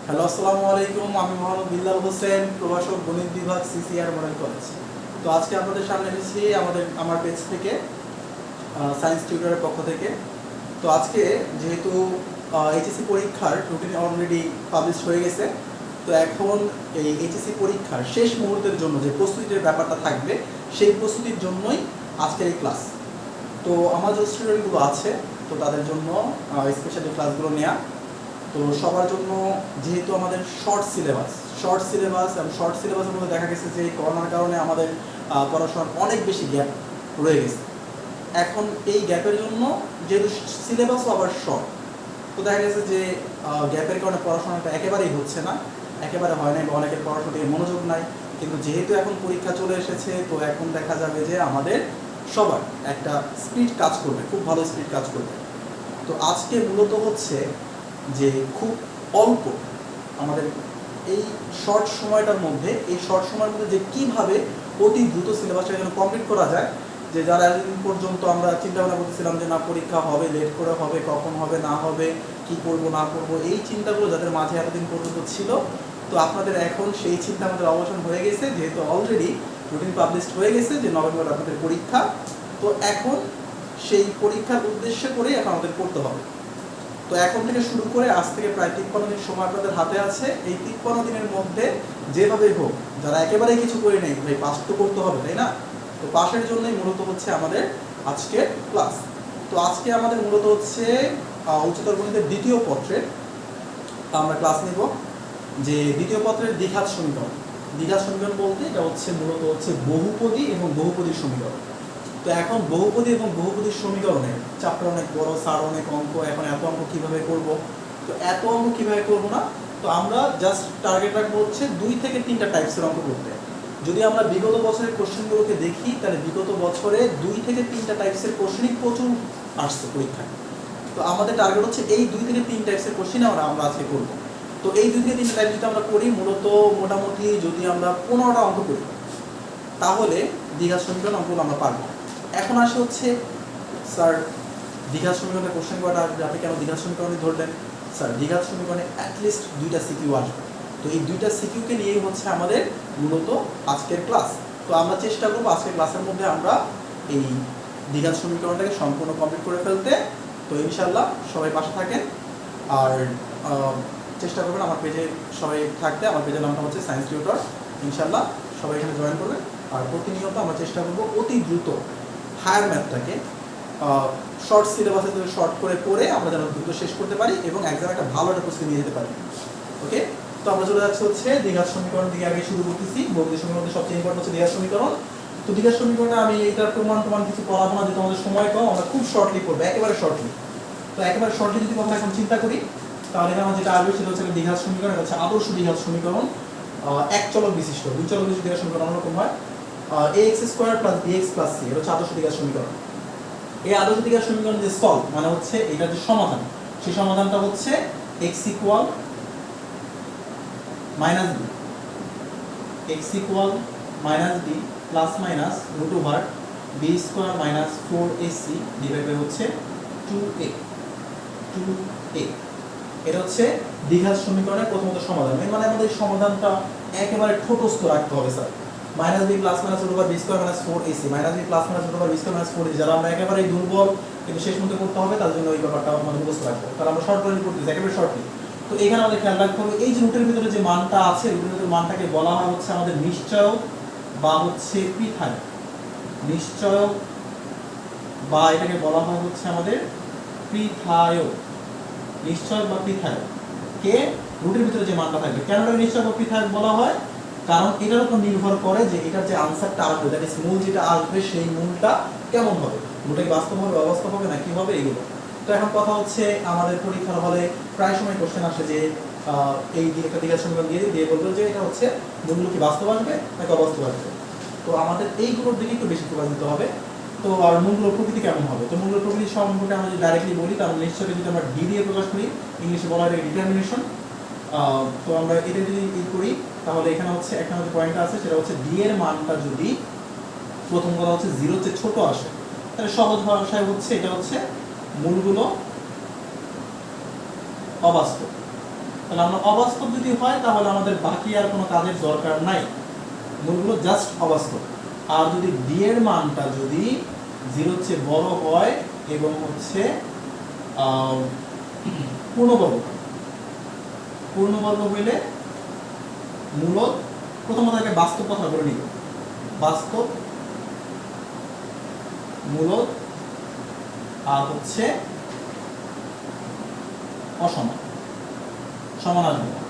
Hello, আসসালামু আলাইকুম। আমি মোহাম্মদ বিল্লাল হোসেন, প্রভাষক, গণিত বিভাগ, সিসিআর মডেল কলেজ। তো আজকে আপনাদের সামনে এসেছি আমার পেজ থেকে, সায়েন্স টিউটরের পক্ষ থেকে। তো আজকে যেহেতু এইচএসসি পরীক্ষার রুটিন অলরেডি পাবলিশ হয়ে গেছে, তো এখন এই এইচএসসি পরীক্ষার শেষ মুহূর্তের জন্য যে প্রস্তুতির ব্যাপারটা থাকবে, সেই প্রস্তুতির জন্যই আজকের এই ক্লাস। তো আমার যে স্টুডেন্টগুলো আছে, তো তাদের জন্য স্পেশালি ক্লাসগুলো নেওয়া। তো সবার জন্য যেহেতু আমাদের শর্ট সিলেবাসের মধ্যে দেখা গেছে যে করোনার কারণে আমাদের পড়াশোনার অনেক বেশি গ্যাপ রয়ে গেছে। এখন এই গ্যাপের জন্য যেহেতু সিলেবাসও আবার শর্ট, তো দেখা গেছে যে গ্যাপের কারণে পড়াশোনাটা একেবারেই হচ্ছে না, একেবারে হয় নাই বা অনেকের পড়াশোনা থেকে মনোযোগ নাই। কিন্তু যেহেতু এখন পরীক্ষা চলে এসেছে, তো এখন দেখা যাবে যে আমাদের সবার একটা স্পিড কাজ করবে, খুব ভালো স্পিড কাজ করবে। তো আজকে মূলত হচ্ছে যে খুব অল্প আমাদের এই শর্ট সময়ের মধ্যে যে কীভাবে অতি দ্রুত সিলেবাসটা যেন কমপ্লিট করা যায়। যে যারা এতদিন পর্যন্ত আমরা চিন্তা ভাবনা করতেছিলাম যে না পরীক্ষা হবে, লেট করে হবে, কখন হবে না হবে, কি করব না করব, এই চিন্তাগুলো যাদের মাঝে এতদিন পর্যন্ত ছিল, তো আপনাদের এখন সেই চিন্তা আমাদের অবসান হয়ে গেছে। যেহেতু অলরেডি রুটিন পাবলিশ হয়ে গেছে যে নভেম্বর আপনাদের পরীক্ষা, তো এখন সেই পরীক্ষার উদ্দেশ্যে করে এখন আমাদের পড়তে হবে। তো এখন থেকে শুরু করে আজ থেকে প্রায় 53 দিন সময় আপনাদের হাতে আছে। এই 53 দিনের মধ্যে যেভাবেই হোক, যারা একেবারেই কিছু করে নেই, ভাই পাস তো করতে হবে, তাই না? তো পাসের জন্যই মূলত হচ্ছে আমাদের আজকের ক্লাস। তো আজকে আমাদের মূলত হচ্ছে উচ্চতর গণিতের দ্বিতীয় পত্রের আমরা ক্লাস নিব। যে দ্বিতীয় পত্রের দ্বিঘাত সমীকরণ বলতে এটা হচ্ছে মূলত হচ্ছে বহুপদী এবং বহুপদীর সমীকরণ। তো এখন বহুপদী এবং বহুপদীর সমীকরণের চ্যাপ্টার অনেক বড়, স্যার অনেক অঙ্ক, এখন এত অঙ্ক কীভাবে করব, তো এত অঙ্ক কীভাবে করবো না, তো আমরা জাস্ট টার্গেট রাখবো হচ্ছে 2 থেকে 3টা টাইপসের অঙ্ক করতে। যদি আমরা বিগত বছরের কোশ্চেনগুলোকে দেখি, তাহলে বিগত বছরে 2 থেকে 3টা টাইপসের কোশ্চেনই প্রচুর আসছে পরীক্ষায়। তো আমাদের টার্গেট হচ্ছে এই 2 থেকে 3 টাইপসের কোশ্চেন আমরা আজকে করবো। তো এই 2 থেকে 3টা টাইপ যদি আমরা করি, মোটামুটি যদি আমরা 15টা অঙ্ক করি, তাহলে দ্বিঘাত সমীকরণ অঙ্কগুলো আমরা পারবো। এখন আসে হচ্ছে স্যার দ্বিঘাত সমীকরণের কোশ্চেন কটা আসবে, আপনি কেন দ্বিঘাত সমীকরণই ধরলেন? স্যার দ্বিঘাত সমীকরণে অ্যাটলিস্ট 2টা সিকিউ আসবে। তো এই 2টা সিকিউকে নিয়েই হচ্ছে আমাদের মূলত আজকের ক্লাস। তো আমরা চেষ্টা করবো আজকের ক্লাসের মধ্যে আমরা এই দ্বিঘাত সমীকরণটাকে সম্পূর্ণ কমপ্লিট করে ফেলতে। তো ইনশাল্লাহ সবাই পাশে থাকেন, আর চেষ্টা করবেন আমার পেজে সবাই থাকতে। আমার পেজের নামটা হচ্ছে সায়েন্স টিউটর। ইনশাল্লাহ সবাই এখানে জয়েন করবেন। আর প্রতিনিয়ত আমরা চেষ্টা করবো অতি দ্রুত হায়ার ম্যাথটাকে শর্ট সিলেবাসে শর্ট করে পড়ে আমরা যেন দ্রুত শেষ করতে পারি এবং একদম একটা ভালো একটা প্রস্তুতি নিয়ে যেতে পারি। ওকে, তো আমরা চলে যাচ্ছি হচ্ছে দ্বিঘাত সমীকরণ দিকে আগে শুরু করতেছি। বহুপদী সমীকরণের সবচেয়ে ইম্পর্টেন্ট হচ্ছে দ্বিঘাত সমীকরণ। তো দ্বিঘাত সমীকরণে আমি এইটার প্রমাণ কিছু পড়াবো না, যেহেতু আমাদের সময় কম, আমরা খুব শর্টলি পড়বো, একেবারে শর্টলি। তো একেবারে শর্টলি যদি কথা এখন চিন্তা করি, তাহলে এখানে যেটা আসবে সেটা হচ্ছে দ্বিঘাত সমীকরণ, হচ্ছে আদর্শ দ্বিঘাত সমীকরণ। এক চলক বিশিষ্ট, 2 চলক বিশিষ্ট দ্বিঘাত সমীকরণ অন্যরকম হয়। ax² + bx + c, এটা হচ্ছে আদর্শ দ্বিঘাত সমীকরণ। এই আদর্শ দ্বিঘাত সমীকরণ যে সলভ মানে হচ্ছে এটা যে সমাধান, সেই সমাধানটা হচ্ছে x = -b, x = -b ± √b² - 4ac / হচ্ছে 2a। এটা হচ্ছে দ্বিঘাত সমীকরণের প্রথমত সমাধান। মানে আমাদের সমাধানটা একেবারে ঠোঁটস্থ রাখতে হবে sir. -b ± √b² - 4ac, -b ± √b² - 4ac, যারা আমরা একেবারে দুর্বল কিন্তু শেষ মধ্যে করতে হবে, তার জন্য ওই ব্যাপারটা আমাদের মুখস্থ রাখবো। তাহলে আমরা শর্ট করে করতেছি একেবারে শর্টলি। তো এখানে আমাদের খেয়াল রাখতে হবে এই যে রুটের ভিতরে যে মানটা আছে, রুটের ভিতরে মানটাকে বলা হয় হচ্ছে আমাদের নিশ্চয়ক বা হচ্ছে পৃথায়ক। নিশ্চয়ক বা এটাকে বলা হয় হচ্ছে আমাদের পৃথায়ক। নিশ্চয়ক বা পৃথায়ক কে রুটের ভিতরে যে মানটা থাকবে। কেন এটা নিশ্চয়ক বা পৃথায়ক বলা হয়? কারণ এটার উপর নির্ভর করে যে এটার যে আনসারটা আসবে, দ্যাট ইজ মূল যেটা আসবে, সেই মূলটা কেমন হবে, মূলটা কি বাস্তব হবে, অবাস্তব হবে, না কি হবে, এগুলো। তো এখন কথা হচ্ছে আমাদের পরীক্ষার হলে প্রায় সময় কোশ্চেন আসে যে এই একটা দ্বিঘাত সমীকরণ দিয়ে বলবো যে এটা হচ্ছে মূলগুলো কি বাস্তব আসবে নাকি অবাস্তব আসবে। তো আমাদের এইগুলোর দিকে একটু বেশি ফোকাস দিতে হবে। তো আর মূলগুলোর প্রকৃতি কেমন হবে, তো মূলগুলোর প্রকৃতি সম্পর্কে আমরা যদি ডাইরেক্টলি বলি, তাহলে নিশ্চয়ই যদি আমরা ডি দিয়ে প্রকাশ করি, ইংলিশে বলা হয় ডিটারমিনেশন। তো আমরা এটা যদি করি, তাহলে এখানে হচ্ছে একটা আমাদের পয়েন্টটা আছে, সেটা হচ্ছে ডি এর মানটা যদি প্রথম কথা হচ্ছে 0 চেয়ে ছোট আসে, তাহলে সহজ ভাষায় হচ্ছে এটা হচ্ছে মূলগুলো অবাস্তব। তাহলে আমরা অবাস্তব যদি হয় তাহলে আমাদের বাকি আর কোনো কাজের দরকার নাই, মূলগুলো জাস্ট অবাস্তব। আর যদি ডি এর মানটা যদি 0 চেয়ে বড় হয় এবং হচ্ছে পূর্ণবর্গ হইলে মূলত প্রথমত আগে বাস্তব কথা বলে নিব, বাস্তব মূলত আর হচ্ছে অসমান, সমান আসবে না,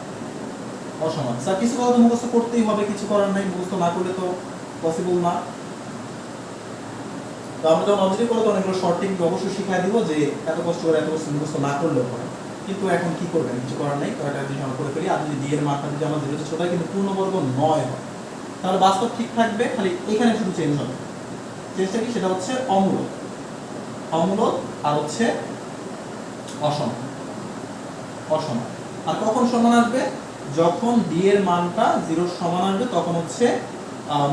অসমান। স্যার কিছু কথা তো মুখস্থ করতেই হবে, কিছু করার নাই, মুখস্থ না করলে তো পসিবল না। তো আমরা যখন অবজেক্টিভ করলে তো অনেকগুলো শর্ট টেকনিক অবশ্যই শিখাই দিব যে এত কষ্ট করে এত কষ্ট মুখস্থ না করলেও হয়, কিন্তু এখন কি করবেন, কিছু করার নেই, তো একটা জিনিস আমরা করে ফেলি। আর যদি ডি এর মানটা যদি আমার 0 চেয়ে ছোট হয় কিন্তু পূর্ণবর্গ 9 হয়, তাহলে বাস্তব ঠিক থাকবে, খালি এখানে শুধু চেঞ্জ হবে। চেঞ্জটা কি, সেটা হচ্ছে অমূলক, অমূলক আর হচ্ছে অসমান, অসমান। আর কখন সমান আসবে, যখন ডি এর মানটা 0 সমান আসবে তখন হচ্ছে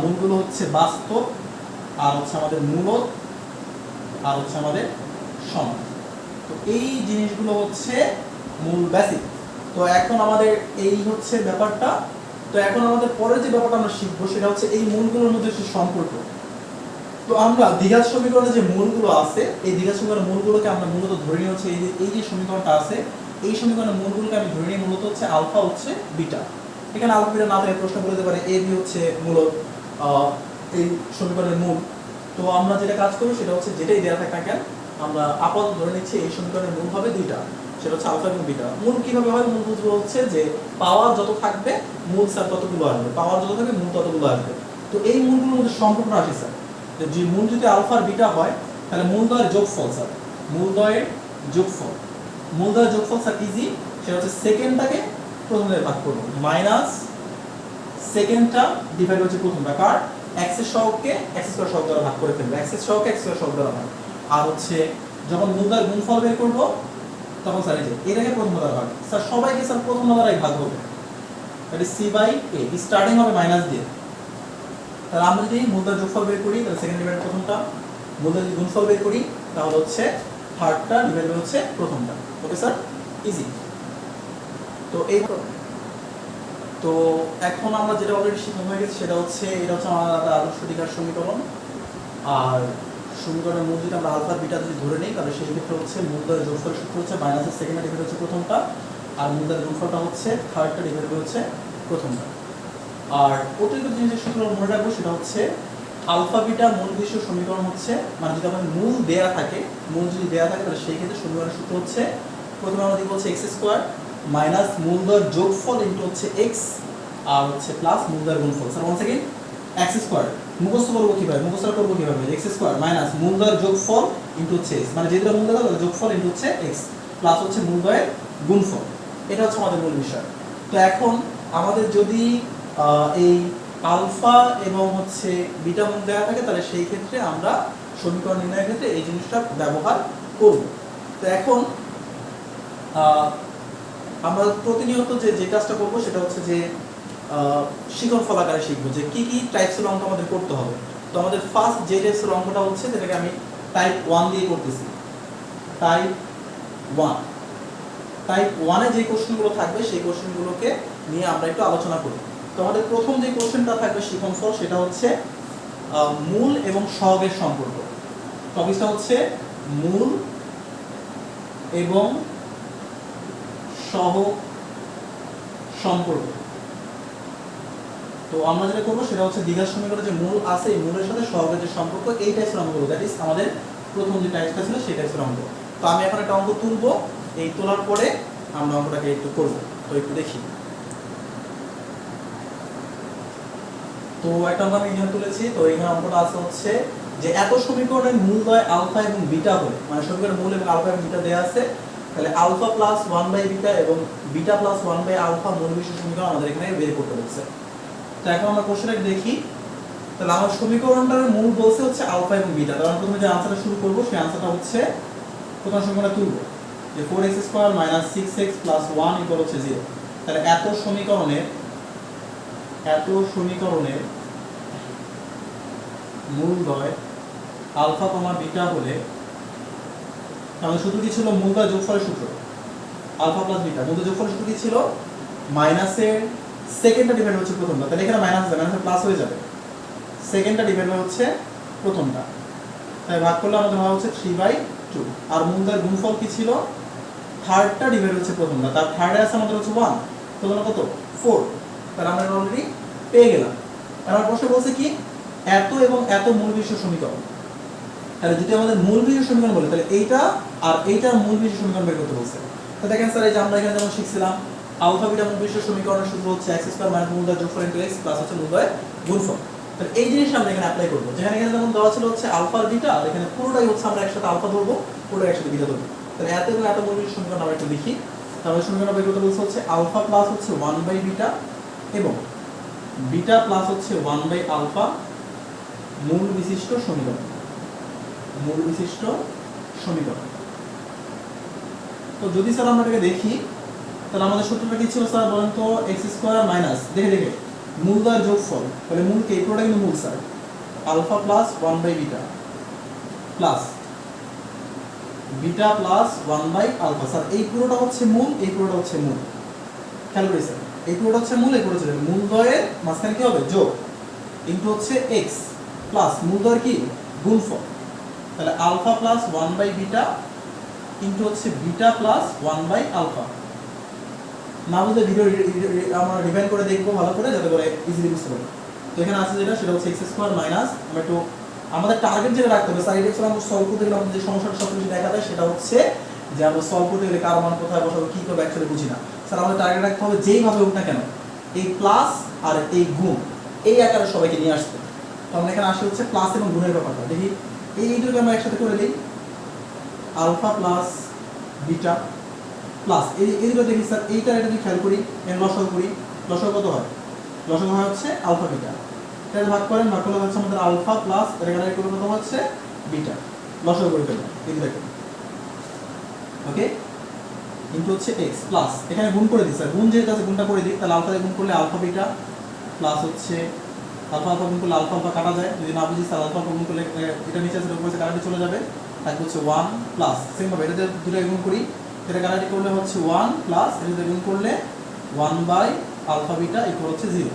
মূলগুলো হচ্ছে বাস্তব আর হচ্ছে আমাদের মূলক আর হচ্ছে আমাদের সমান। তো এই জিনিসগুলো হচ্ছে মূল বেসিক। তো এখন আমাদের এই হচ্ছে ব্যাপারটা। তো এখন আমাদের পরে যে ব্যাপারটা আমরা শিখবো সেটা হচ্ছে এই মূলগুলোর মধ্যে যে সম্পর্ক। তো আমরা দ্বিঘাত সমীকরণে যে মূলগুলো আছে, এই দ্বিঘাত সমীকরণের মূলগুলোকে আমরা মূলত ধরে নিয়ে হচ্ছে এই যে সমীকরণটা আছে, এই সমীকরণের মূলগুলোকে আমি ধরে নিয়ে মূলত হচ্ছে আলফা হচ্ছে বিটা। এখানে আলফা বিটা না থাকে প্রশ্ন বলতে পারে এ বি হচ্ছে মূলত এই সমীকরণের মূল। তো আমরা যেটা কাজ করবো সেটা হচ্ছে যেটাই দেওয়া থাকে না কেন আমরা আপাতত ধরে নিচ্ছি এই সমীকরণের মূল হবে দুইটা, সেটা হচ্ছে আলফা এবং বিটা। মূল কিভাবে হয়, মূল বুঝবো হচ্ছে যে পাওয়ার যত থাকবে মূল স্যার ততগুলো আসবে, পাওয়ার যত থাকবে মূল ততগুলো আসবে। তো এই মূলগুলোর মধ্যে সম্পর্কটা আসে স্যার, যে মূল যদি আলফা আর বিটা হয় তাহলে মূলদ্বয়ের যোগফল স্যার, মূলদ্বয়ের যোগফল, মূলদ্বয়ের যোগফল স্যার ইজি, সেটা হচ্ছে সেকেন্ডটাকে প্রথম দিয়ে ভাগ করব, মাইনাস সেকেন্ডটা ডিভাইড হচ্ছে প্রথমটা, কার এক্স এর সহগকে এক্স স্কয়ার সহগ দ্বারা ভাগ করে ফেলবো, এক্স এর সহগকে এক্স স্কয়ার সহগ দ্বারা ভাগ। আর হচ্ছে যখন মূলদ্বয়ের গুণফল বের করব তখন স্যার এই যে এটাকে প্রথম দ্বারা ভাগ, স্যার সবাইকে স্যার প্রথম দ্বারাই ভাগ হবে, that is C by A, starting হবে মাইনাস দিয়ে। তাহলে আমরা যদি মূলদ্বয়ের যোগফল বের করি তাহলে সেকেন্ড ডিভাইড প্রথমটা, মূলদ্বয়ের যদি গুণফল বের করি তাহলে হচ্ছে থার্ডটা ডিভাইড হচ্ছে প্রথমটা। Okay sir, easy. তো এই তো এখন আমরা যেটা অলরেডি শেখা হয়ে গেছে সেটা হচ্ছে এটা হচ্ছে আমাদের আদর্শ দ্বিঘাত সমীকরণ। আর সমীকরণের মূল যদি আমরা আলফা বিটা যদি ধরে নিই তাহলে সেই ক্ষেত্রে হচ্ছে মূলদ্বয়ের যোগফলের সূত্র হচ্ছে মাইনাসের সেকেন্ডটা ডিভাইড হচ্ছে প্রথমটা, আর মূলদ্বয়ের গুণফলটা হচ্ছে থার্ডটা ডিভাইড হচ্ছে প্রথমটা। আর অতিরিক্ত জিনিসের সূত্র মনে রাখবো সেটা হচ্ছে আলফা বিটা মূল বিশিষ্ট সমীকরণ হচ্ছে, মানে যদি আমাদের মূল দেয়া থাকে, মূল যদি দেয়া থাকে তাহলে সেই ক্ষেত্রে সমীকরণের সূত্র হচ্ছে প্রথমে আমরা দিব হচ্ছে এক্স স্কোয়ার মাইনাস মূলদ্বয়ের যোগফল ইনটু হচ্ছে এক্স আর হচ্ছে প্লাস মূলদ্বয়ের গুণফল। Sir once again x square মুখস্থ করবো কিভাবে, মুখস্থ করবো কিভাবে, এক্স স্কোয়ার মাইনাস মূলদ্বয়ের যোগফল ইনটু হচ্ছে এক্স, মানে যেটা মূল দেওয়া তাহলে যোগফল ইনটু হচ্ছে এক্স প্লাস হচ্ছে মূলদ্বয়ের গুণফল। এটা হচ্ছে আমাদের মূল বিষয়। তো এখন আমাদের যদি এই আলফা এবং হচ্ছে বিটা মূল দেওয়া থাকে তাহলে সেই ক্ষেত্রে আমরা সমীকরণ নির্ণয়ের ক্ষেত্রে এই জিনিসটা ব্যবহার করব। তো এখন আমরা প্রতিনিয়ত যে কাজটা করব সেটা হচ্ছে যে শিখন ফলাকারে শিখবো যে কি কি টাইপসের অঙ্ক আমাদের করতে হবে। তো আমাদের ফার্স্ট যে টাইপসের অঙ্কটা হচ্ছে যেটাকে আমি টাইপ 1 দিয়ে করতেছি, টাইপ 1। টাইপ 1 এ যে কোশ্চেনগুলো থাকবে সেই কোশ্চেনগুলোকে নিয়ে আমরা একটু আলোচনা করি। তো আমাদের প্রথম যে কোশ্চেনটা থাকবে শিখনফল সেটা হচ্ছে মূল এবং সহগের সম্পর্ক। টপিকটা হচ্ছে মূল এবং সহগ সম্পর্ক। তো আমরা যেটা করবো সেটা হচ্ছে দ্বিঘাত সমীকরণে যে মূল আছে এই মূলের সাথে সহগের যে সম্পর্ক, এই টাইপের অঙ্কগুলো, দ্যাট ইজ আমাদের প্রথম যে টাইপটা ছিল সেই টাইপের অঙ্ক। তো আমি এখন একটা অঙ্ক তুলবো, এই তোলার পরে আমরা অঙ্কটাকে একটু করবো। তো একটু দেখি। তো একটা অঙ্ক আমি এখানে তুলেছি। তো এখানে অঙ্কটা আছে হচ্ছে যে এত সমীকরণের মূলদ্বয় আলফা এবং বিটা হলে, মানে সমীকরণের মূল এবং আলফা এবং বিটা দেওয়া আছে, তাহলে আলফা প্লাস 1/বিটা এবং বিটা প্লাস 1/আলফা মূল বিশিষ্ট সমীকরণ আমাদের এখানে বের করতে বলছে। তো এখন আমরা কোশ্চেনটা দেখি। তাহলে আমার সমীকরণটার মূল বলছে হচ্ছে আলফা এবং বিটা। তাহলে প্রথমে যে আনসারটা শুরু করব সেই আনসারটা হচ্ছে প্রথম সমীকরণটা তুলব যে 4x² - 6x + 1 = হচ্ছে 0। তাহলে এত সমীকরণের মূলদ্বয় আলফা কমা বিটা হলে আমাদের সূত্র কি ছিল, মূলদ্বয় যোগফলের সূত্র আলফা প্লাস বিটা। মূলদ্বয় যোগফলের সূত্র কি ছিল, মাইনাসের সেকেন্ডটা ডিভাইড হচ্ছে প্রথমটা, তাহলে এখানে মাইনাস আছে, মাইনাসের প্লাস হয়ে যাবে, সেকেন্ডটা ডিভাইড হচ্ছে প্রথমটা, তাই ভাগ করলে আমাদের হয় হচ্ছে 3/2। আর মূলদের গুণফল কি ছিল, থার্ডটা ডিভাইড হচ্ছে প্রথমটা, তার থার্ডে আছে আমাদের হচ্ছে 1, প্রথমটা কত 4, তাহলে আমরা অলরেডি পেয়ে গেলাম। আমার প্রশ্ন বলছে কি এত এবং এত মূল বিশিষ্ট সমীকরণ, তাহলে যদি আমাদের মূল বিশিষ্ট সমীকরণ বলে তাহলে এইটা আর এইটার মূল বিশিষ্ট সমীকরণ বের করতে বলছে। তো দেখেন স্যার এই যে আমরা এখানে যেমন শিখছিলাম আলফা বিটা মূল বিশিষ্ট সমীকরণের সূত্র হচ্ছে x স্কয়ার মাইনাস মূলদ্বয়ের যোগফল ইনটু x প্লাস হচ্ছে মূলদ্বয়ের গুণফল। তাহলে এই জিনিসটা আমরা এখানে অ্যাপ্লাই করব, যেখানে এখানে যেমন দেওয়া ছিল হচ্ছে আলফা আর বিটা, আর এখানে পুরোটাই হচ্ছে আমরা একসাথে আলফা ধরবো, পুরোটাই একসাথে বিটা ধরবো। তাহলে এত এবং এত মূল বিশিষ্ট সমীকরণ আমরা একটু লিখি। তাহলে সমীকরণ বের করতে বলছে হচ্ছে আলফা প্লাস হচ্ছে 1/বিটা এবং বিটা প্লাস হচ্ছে 1/আলফা মূল বিশিষ্ট সমীকরণ, মূল বিশিষ্ট সমীকরণ। তো যদি স্যার আমরা এটাকে দেখি তাহলে আমাদের সূত্রটা কি ছিল স্যার বলেন তো, x স্কয়ার মাইনাস দেখে দেখে মূলদ্বয়ের যোগফল, তাহলে মূলকে এই পুরোটা কিন্তু মূল স্যার, আলফা প্লাস 1/বিটা প্লাস বিটা প্লাস 1/আলফা। স্যার এই পুরোটা হচ্ছে মূল, এই পুরোটা হচ্ছে মূল, খেয়াল করি স্যার এই পুরোটা হচ্ছে মূল, এই পুরোটা হচ্ছে মূলদ্বয়ের মাঝখানে কি হবে যোগ ইনটু হচ্ছে x প্লাস মূলদ্বয়ের কি গুণফল, তাহলে আলফা প্লাস 1/বিটা ইনটু হচ্ছে বিটা প্লাস 1/আলফা। না বুঝলে ভিডিও আমরা রিভাইন্ড করে দেখবো ভালো করে যাতে করে ইজিলি বুঝতে পারি। তো এখানে আছে যেটা সেটা হচ্ছে x স্কয়ার মাইনাস, আমরা একটু আমাদের টার্গেট যেটা রাখতে হবে স্যার, এটা আমরা সলভ করতে গেলে আমাদের যে সমস্যাটা সবচেয়ে দেখা যায় সেটা হচ্ছে যে আমরা সলভ করতে গেলে কার মান কোথায় বসাবো কি করবো অ্যাকচুয়ালি বুঝি না। স্যার আমাদের টার্গেট রাখতে হবে যেইভাবে হোক না কেন এই প্লাস আর এই গুণ এই আকারে সবাইকে নিয়ে আসতে। তো আমরা এখানে আসে হচ্ছে প্লাস এবং গুণের ব্যাপারটা দেখি, এইটুকু আমরা একসাথে করে দিই, আলফা প্লাস বিটা প্লাস এইগুলো দেখি স্যার এইটা এটা যদি খেয়াল করি এর লসাগু করি, লসাগু কত হয়, লসাগু হয় হচ্ছে আলফা বিটা, এটা ভাগ করেন, ভাগ করলে হচ্ছে আমাদের আলফা প্লাস এটা কাটাকাটি করলে কত হচ্ছে বিটা, লসাগু করে ফেললাম এই দেখুন ওকে ইনটু হচ্ছে x প্লাস এখানে গুণ করে দিই স্যার, গুণ যেহেতু আছে গুণটা করে দিই, তাহলে আলফা দিয়ে গুণ করলে আলফা বিটা প্লাস হচ্ছে আলফা আলফা গুণ করলে আলফা আলফা কাটা যায়, যদি না বুঝি স্যার আলফা গুণ করলে এটা নিচে আছে উপরে কাটাটি চলে যাবে, থাকবে হচ্ছে 1 প্লাস সেম ভাবে এটা দুটো গুণ করি, এটা কাটাকাটি করলে হচ্ছে 1 প্লাস এটা গুণ করলে 1/আলফা বিটা ইকুয়াল হচ্ছে 0।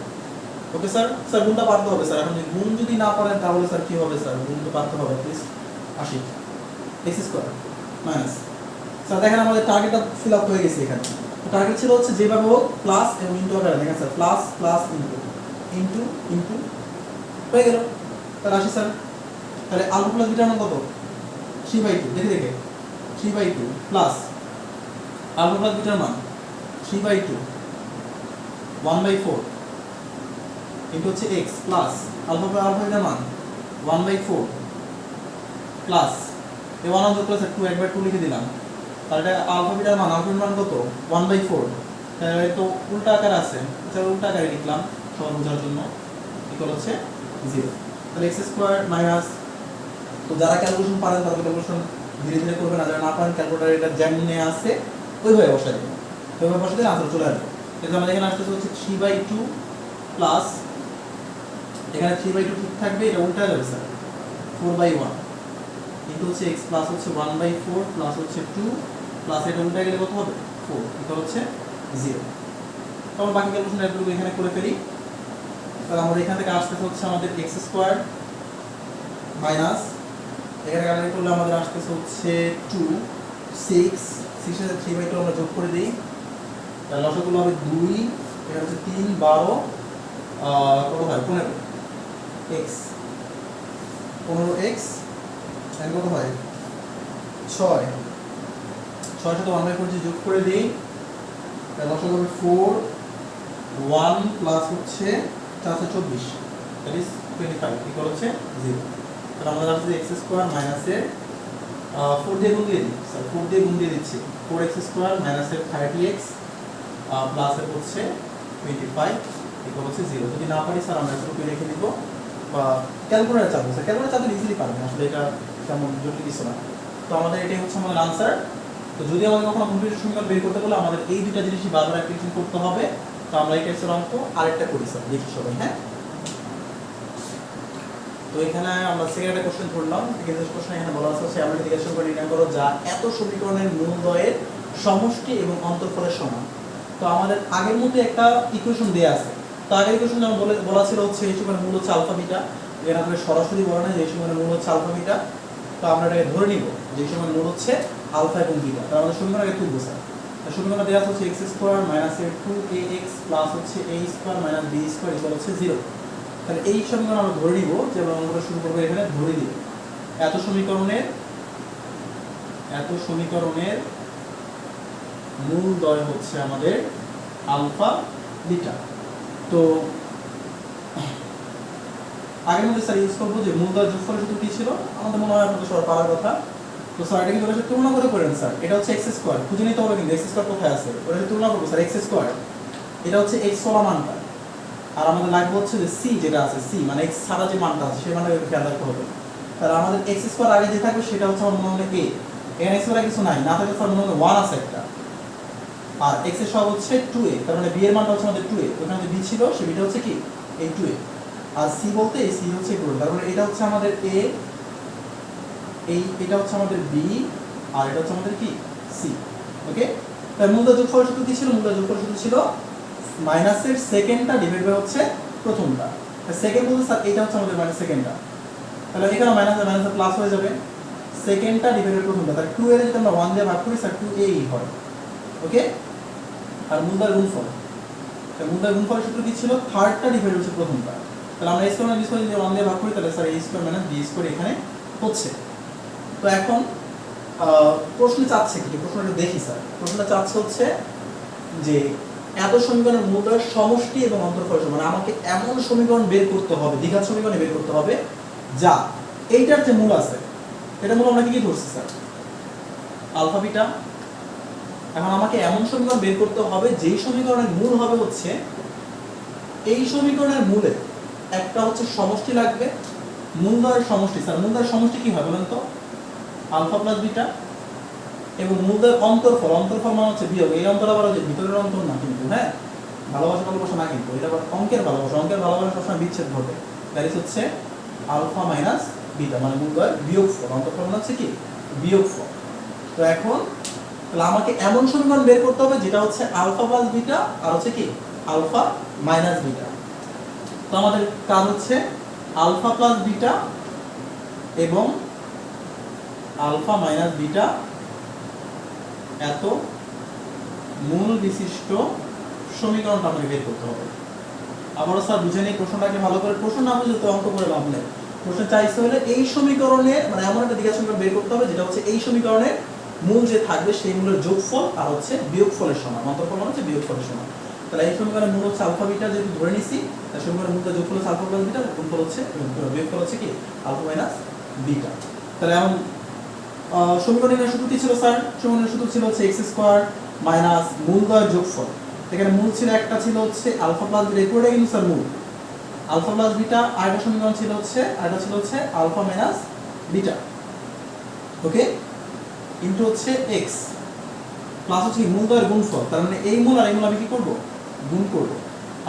ওকে স্যার, স্যার গুণটা পারতে হবে স্যার, এখন গুণ যদি না পারেন তাহলে স্যার কি হবে স্যার, গুণ তো পারতে হবে please. 80 x square minus, sir দেখেন আমাদের টার্গেটটা ফিল আপ হয়ে গেছে এখানে। তো টার্গেট ছিল হচ্ছে যেভাবে হোক প্লাস এবং ইনটু আকারে দেখেন sir, plus plus into into into হয়ে গেল। তাহলে আসি স্যার, তাহলে আলফা প্লাস বিটার মান কত 3/2 দেখে দেখে 3/2 প্লাস আলফা প্লাস বিটার মান 3/2 1/4 ইনটু হচ্ছে x plus alpha plus alpha বিটার মান 1/4 প্লাস এই 1 যোগ করে 2 একবার 2 লিখে দিলাম, তাহলে আলফা বিটার মান কত 1/4, তাহলে তো উল্টা আকার আছে, আচ্ছা উল্টা আকারে লিখলাম সবার বোঝার জন্য, ইকুয়াল হচ্ছে 0। তাহলে x স্কয়ার মাইনাস, তো যারা ক্যালকুলেশন পারেন তারা ক্যালকুলেশন ধীরে ধীরে করবেন, আর যারা না পারেন ক্যালকুলেটর এটা যেমনি আছে ওইভাবে বসাই দেবেন, ওইভাবে বসাই দিলে আনসার চলে আসবে। কিন্তু আমাদের এখানে আসতেছে হচ্ছে 3/2 প্লাস এখানে 3/2 ঠিক থাকবে, এটা উল্টা যাবে স্যার 4/1 ইনটু হচ্ছে x প্লাস হচ্ছে 1/4 প্লাস হচ্ছে 2 প্লাস এটা উল্টা গেলে কত হবে 4 এটা হচ্ছে 0। তখন বাকি ক্যালকুলেশন এগুলো এখানে করে ফেলি, তাহলে আমাদের এখান থেকে আসতেছে হচ্ছে আমাদের x স্কয়ার মাইনাস এখানে কাটাকাটি করলে আমাদের আসতেছে হচ্ছে 2 6 6 এর সাথে 3/2 আমরা যোগ করে দেই, তাহলে লসাগুলো হবে 2 এটা হচ্ছে 3 12 কত হয় 15 x 15x এন্ড কত হয় 6 6 সাথে 1/4 যোগ করে দেই, তাহলে লসাগু হবে 4 1 প্লাস হচ্ছে 424 দ্যাট ইজ 25 ইকুয়াল হচ্ছে 0। তাহলে আমাদের আসছে x স্কয়ার মাইনাসের 4 দিয়ে গুণ দিয়ে দিই স্যার, 4 দিয়ে গুণ দিয়ে দিচ্ছি 4x স্কয়ার মাইনাসের 30x প্লাস এর হচ্ছে 25 ইকুয়াল হচ্ছে 0। যদি না পারি স্যার আমরা একটু লিখে দিব বা ক্যালকুলেটর চাপবো স্যার, ক্যালকুলেটর চাপলে ইজিলি পারবেন, আসলে এটা তেমন জটিল কিছু না। তো আমাদের এটাই হচ্ছে আমাদের আনসার। তো যদি আমাদের কখনো মূলবিশিষ্ট সমীকরণ বের করতে বলে আমাদের এই দুইটা জিনিসই বারবার অ্যাপ্লিকেশন করতে হবে। তো আমরা এই টাইপের অঙ্ক আরেকটা করি স্যার, দেখি সবাই। হ্যাঁ, তো এখানে আমরা সেকেন্ড একটা কোশ্চেন ধরলাম, সেকেন্ড কোশ্চেন এখানে বলা আছে আমরা ইন্টিগ্রেশন করে নির্ণয় করো যা এত সমীকরণের মূলদ্বয়ের সমষ্টি এবং অন্তর্ফলের সমান। তো আমাদের আগের মধ্যে একটা ইকুয়েশন দেয়া আছে। তো আগের ইকুয়েশন যেমন বলা ছিল হচ্ছে এই সময়ের মূল হচ্ছে আলফা বিটা, এখানে আপনাদের সরাসরি বলা নাই যে এই সময়ের মূল হচ্ছে আলফা বিটা। তো আমরা এটাকে ধরে নিব যে এই সময়ের মূল হচ্ছে আলফা এবং বিটা। তার আমাদের সমীকরণ আগে তুলবো স্যার। তো সমীকরণ দেওয়া হচ্ছে x square minus a2ax plus হচ্ছে a square minus b square equal হচ্ছে 0। তাহলে এই সমীকরণ আমরা ধরে নিব, যে আমরা শুরু করবো এখানে ধরে দিব এত সমীকরণের মূলদ্বয় হচ্ছে আমাদের আলফা বিটা। তো আগের মধ্যে স্যার ইউজ করবো যে মূলদ্বয় যোগফলের সূত্র কি ছিল, আমাদের মনে হয় আপনাদের সবার পারার কথা। তো স্যার এটাকে বলেছে তুলনা করে করেন স্যার, এটা হচ্ছে এক্স স্কোয়ার, খুঁজে নিতে হবে কিন্তু এক্স স্কোয়ার কোথায় আছে, ওটা তুলনা করবো স্যার এক্স স্কোয়ার, এটা হচ্ছে এক্স ওলা মানটা, আর আমাদের লাগবে হচ্ছে যে সি যেটা আছে, সি মানে এক্স ছাড়া যে মানটা আছে সেই মানটা খেয়াল রাখতে হবে। তাহলে আমাদের এক্স স্কোয়ার আগে যে থাকবে সেটা হচ্ছে আমার মনে হয় এ, এখানে এক্স স্কোয়ার কিছু নাই, না থাকলে স্যার মনে হয় 1 আছে একটা, আর এক্স এর সহগ হচ্ছে 2a, তার মানে বি এর মানটা হচ্ছে আমাদের 2a, ওখানে যে বি ছিল সে বিটা হচ্ছে কি এই 2a, আর সি বলতে এই সি হচ্ছে এগুলো, তার মানে এটা হচ্ছে আমাদের এ, এটা হচ্ছে আমাদের বি, আর এটা হচ্ছে আমাদের কি সি। ওকে, তাহলে মূলদয় যোগফলের সূত্র কি ছিল, মূলদয় যোগফলের সূত্র ছিল মাইনাসের সেকেন্ডটা ডিভাইড বাই হচ্ছে প্রথমটা। সেকেন্ড বলতে স্যার এটা হচ্ছে আমাদের মাইনাস সেকেন্ডটা, তাহলে এখানে মাইনাসে প্লাস হয়ে যাবে, সেকেন্ডটা ডিভাইড বাই প্রথমটা, তাহলে 2 এর যদি আমরা 1 দিয়ে ভাগ করি স্যার 2a হয়। ওকে, আর মূলদয় গুণফল, তাহলে মূলদয় গুণফলের সূত্র কি ছিল, থার্ডটা ডিভাইড হচ্ছে প্রথমটা, তাহলে আমরা a square minus b square যদি 1 দিয়ে ভাগ করি তাহলে sir a square minus b square এখানে হচ্ছে। তো এখন প্রশ্ন চাচ্ছে কি, প্রশ্নটা দেখি স্যার, প্রশ্নটা চাচ্ছে হচ্ছে যে এত সমীকরণের মূলদয়ের সমষ্টি এবং অন্তর্ফল সমান, আমাকে এমন সমীকরণ বের করতে হবে, দ্বিঘাত সমীকরণ বের করতে হবে যা এইটার যে মূল আছে, এটা মূল আমরা কি ধরছি স্যার আলফা বিটা। এখন আমাকে এমন সমীকরণ বের করতে হবে যেই সমীকরণের মূল হবে হচ্ছে এই সমীকরণের মূলে একটা হচ্ছে সমষ্টি লাগবে, মূলদয়ের সমষ্টি। স্যার মূলদয়ের সমষ্টি কি হয় বলেন তো, আলফা প্লাস বিটা, এবং মূলদয়ের অন্তর্ফল, অন্তর্ফল মানে হচ্ছে বিয়োগ, এই অন্তর আবার হচ্ছে ভিতরের অন্তর না কিন্তু, হ্যাঁ ভালোবাসা না কিন্তু, এটা আবার অঙ্কের ভালোবাসা সবসময় বিচ্ছেদ ঘটে, দ্যাট ইজ হচ্ছে আলফা মাইনাস বিটা, মানে মূলদয়ের বিয়োগফল, অন্তর্ফল মানে হচ্ছে কি বিয়োগফল। তো এখন তাহলে আমাকে এমন সমীকরণ বের করতে হবে যেটা হচ্ছে আলফা প্লাস বিটা আর হচ্ছে কি আলফা মাইনাস বিটা। তো আমাদের কাজ হচ্ছে আলফা প্লাস বিটা এবং আলফা মাইনাস বিটা এত মূল বিশিষ্ট সমীকরণটা আমাকে বের করতে হবে। আবারও স্যার বুঝে নিই প্রশ্নটাকে ভালো করে, প্রশ্ন না বুঝলে তো অঙ্ক করে লাভ নেই। প্রশ্ন চাইছে হলে এই সমীকরণে মানে এমন একটা দ্বিঘাত সমীকরণ বের করতে হবে যেটা হচ্ছে এই সমীকরণের মূল যে থাকবে সেই মূলের যোগফল আর হচ্ছে বিয়োগফলের সমান, অন্তর্ফল মানে হচ্ছে বিয়োগফলের সমান। তাহলে এই সমীকরণের মূল হচ্ছে আলফা বিটা, যেহেতু ধরে নিছি তাই সমীকরণের মূলটা যোগফল হচ্ছে আলফা প্লাস বিটা, গুণফল হচ্ছে বিয়োগফল হচ্ছে কি আলফা মাইনাস বিটা। তাহলে এখন সমীকরণের সূত্র কি ছিল স্যার, সমীকরণের সূত্র ছিল হচ্ছে এক্স স্কয়ার মাইনাস মূলদয়ের যোগফল, এখানে মূল ছিল একটা ছিল হচ্ছে আলফা প্লাস বিটা, এগুলোটা কিন্তু স্যার মূল আলফা প্লাস বিটা, আরেকটা সমীকরণ ছিল হচ্ছে আলফা মাইনাস বিটা। ওকে, ইনটু হচ্ছে এক্স প্লাস হচ্ছে মূলদয়ের গুণফল, তার মানে এই মূল আর এই মূল আমি কি করব গুণ করব,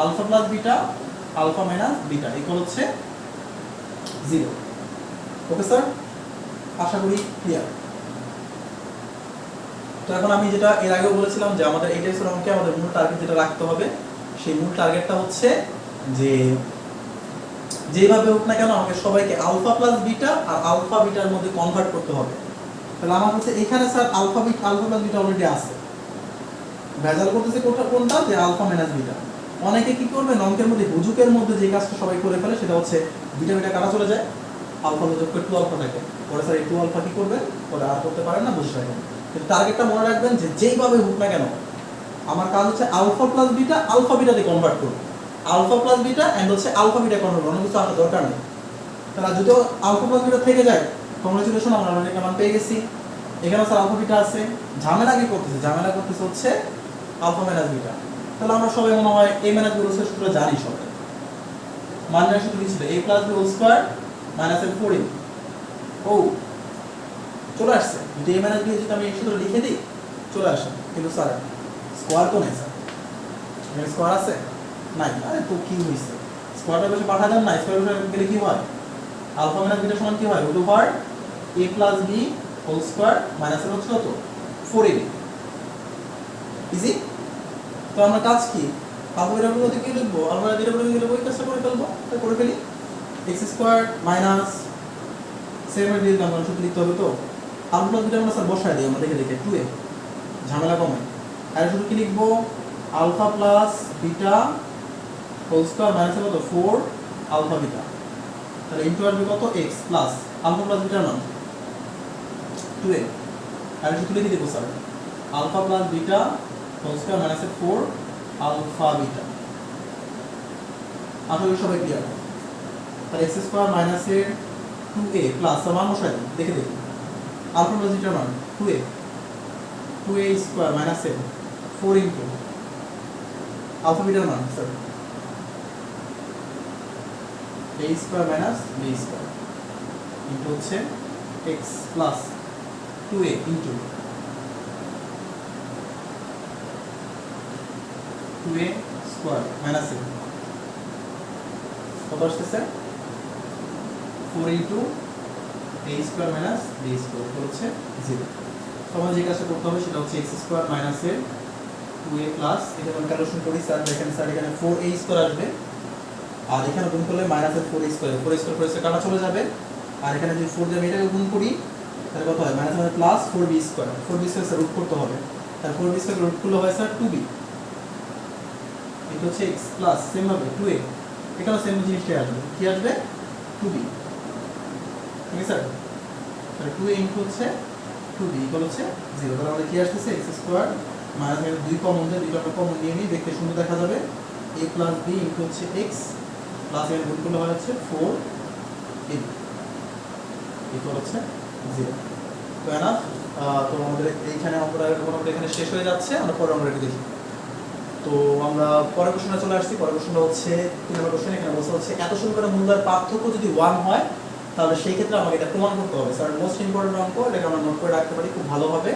alpha plus beta alpha minus beta equal হচ্ছে 0। ওকে স্যার, আশা করি ক্লিয়ার। তো এখন আমি যেটা এর আগেও বলেছিলাম যে আমাদের এই টাইপের অঙ্কে আমাদের মূল টার্গেট যেটা রাখতে হবে, সেই মূল টার্গেটটা হচ্ছে যে যেভাবে হোক না কেন আমাকে সবাইকে আলফা প্লাস বিটা আর আলফা বিটার মধ্যে কনভার্ট করতে হবে। তাহলে আমার হচ্ছে এখানে sir alpha plus beta already আছে, ভেজাল করতেছে কোনটা যে আলফা মাইনাস বিটা। অনেকে কি করবে অঙ্কের মধ্যে হুজুকের মধ্যে যে কাজটা সবাই করে ফেলে সেটা হচ্ছে বিটা বিটা কাটা চলে যায়, আলফা যোগ করে 2 আলফা থাকে, পরে স্যার এই 2 আলফা কি করবে পরে আর করতে পারেন না, বুঝতে পারেন। কিন্তু টার্গেটটা মনে রাখবেন যে যেইভাবে হোক না কেন আমার কাজ হচ্ছে আলফা প্লাস বিটা আলফা বিটাতে কনভার্ট করব, আলফা প্লাস বিটা এন্ড হচ্ছে আলফা বিটা কনভার্ট করব, অন্য কিছু আসা দরকার নেই। তাহলে যদিও আলফা প্লাস বিটা থেকে যায় কংগ্রেচুলেশন, আমরা অলরেডি মান পেয়ে গেছি। এখানে স্যার আলফা বিটা আছে, ঝামেলা করতেছে হচ্ছে আলফা মাইনাস বিটা। তাহলে আমরা সবাই মনে হয় a minus b whole square সূত্র জানি সবাই, মানের সূত্র কি ছিল a plus b whole square minus এর 4a, ও চলে আসছে, যদি a মাইনাস b যদি আমি এই সূত্র লিখে দিই চলে আসে, কিন্তু স্যার স্কয়ার তো নেই, স্যার এখানে স্কয়ার আছে নাই, আরে তো কি হইছে স্কয়ারটা বেশি পাঠা দেন না, স্কয়ার গেলে কি হয় আলফা মাইনাস বিটা সমান কি হয় root over a plus b whole square minus এর হচ্ছে কত 4a, ইজি। তো আমরা কাজ কি আলফা বিটার পরিবর্তে কি লিখবো আলফা বিটার পরিবর্তে লিখবো এই কাজটা করে ফেলবো তাই করে ফেলি x স্কয়ার মাইনাস 7 দিয়ে আমরা শুধু লিখতে হবে তো আলফা প্লাস বিটা আমরা স্যার বসায় দিই আমরা দেখে দেখে 2a ঝামেলা কমাই আর শুধু কি লিখবো alpha plus beta whole square minus কত 4 আলফা বিটা তাহলে ইনটু আসবে কত x প্লাস আলফা প্লাস বিটার মান 2a আর শুধু লিখে দেব sir alpha plus beta whole square minus 4 alpha beta আসলে সবাই ক্লিয়ার তাহলে x square minus 2a plus মান বসাই দিই দেখে দেখি আলফা প্লাস বিটার মান 2a square minus 4 into alpha বিটার মান sir a square minus b square into হচ্ছে x plus 2a into 2a square minus কত আসছে 4 into a square minus b square হচ্ছে 0 সমান যে কাজটা করতে হবে সেটা হচ্ছে x square minus 2a plus এটা আমরা ক্যালকুলেশন করি স্যার দেখেন স্যার এখানে 4a স্কয়ার আসবে আর এখানে গুণ করলে minus 4a square 4a square করে কাটা চলে যাবে আর এখানে যদি 4 দিয়ে এটাকে গুণ করি তাহলে কত হয় মাইনাস হবে plus 4b square 4b square sir root করতে হবে তাহলে 4b স্কয়ার রুট করলে হয় স্যার 2b এটা হচ্ছে x প্লাস সেম হবে 2a এখানে সেম জিনিসটাই আসবে কি আসবে 2b ঠিক আছে স্যার তাহলে 2a ইনটু হচ্ছে 2b ইকুয়াল হচ্ছে 0 তাহলে আমাদের কি আসছে x স্কয়ার মাইনাস এর 2 কমন দেয় দুটো আমরা কমন নিয়ে নিই দেখতে সুন্দর দেখা যাবে a প্লাস b ইনটু হচ্ছে x প্লাস এর গুণ করলে হয় হচ্ছে 4a ইকুয়াল হচ্ছে 0 তো এনাফ তো আমাদের এইখানে আমরা মোটামুটি এখানে শেষ হয়ে যাচ্ছে আমরা পরে আমরা এটা দেখি তো আমরা পরের কোশ্চেনে চলে আসছি পরের কোশ্চেনটা হচ্ছে 3 নম্বর কোশ্চেন এখানে বলছে হচ্ছে এত সমীকরণের মূলদ্বয়ের পার্থক্য যদি 1 হয় তাহলে সেই ক্ষেত্রে আমাকে এটা প্রমাণ করতে হবে স্যার মোস্ট ইম্পর্টেন্ট অঙ্ক এটাকে আমরা নোট করে রাখতে পারি খুব ভালোভাবে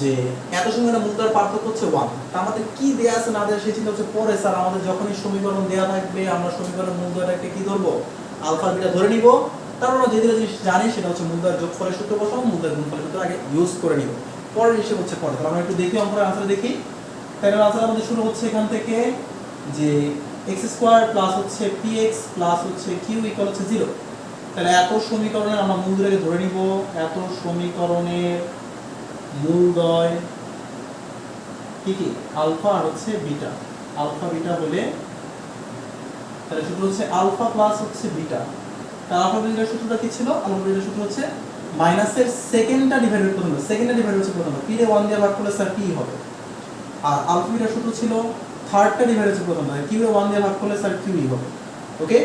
যে এত সমীকরণের মূলদ্বয়ের পার্থক্য হচ্ছে 1 তা আমাদের কি দেয়া আছে না দেয়া সেই চিন্তা হচ্ছে পরে স্যার আমাদের যখনই সমীকরণ দেয়া থাকবে আমরা সমীকরণের মূলদ্বয়টাকে কি ধরবো আলফা বিটা ধরে নিব তারপর আমরা যে জিনিস জানি সেটা হচ্ছে মূলদ্বয়ের যোগফলের সূত্র বসাবো মূলদ্বয়ের গুণফলের সূত্র আগে ইউজ করে নিব পরের হিসেব হচ্ছে পরে তাহলে আমরা একটু দেখি অঙ্কের আনসার দেখি তাহলে আনসার আমাদের শুরু হচ্ছে এখান থেকে যে x স্কয়ার প্লাস হচ্ছে px প্লাস হচ্ছে q ইকুয়াল হচ্ছে 0 তাহলে এত সমীকরণের আমরা মূলদ্বয়কে ধরে নিব এত সমীকরণের মূলদ্বয় কি কি আলফা আর হচ্ছে বিটা আলফা বিটা বলে তাহলে সূত্র হচ্ছে আলফা প্লাস হচ্ছে বিটা তাহলে আলফা বিটার সূত্রটা কি ছিল আলফা বিটার সূত্র হচ্ছে মাইনাসের সেকেন্ডটা ডিভাইডেড প্রথম সেকেন্ডটা ডিভাইড হচ্ছে প্রথম p রে 1 দিয়ে ভাগ করলে স্যার p হবে আর আলফা বিটার সূত্র ছিল থার্ডটা ডিভাইড হচ্ছে প্রথম q রে 1 দিয়ে ভাগ করলে স্যার q হবে ওকে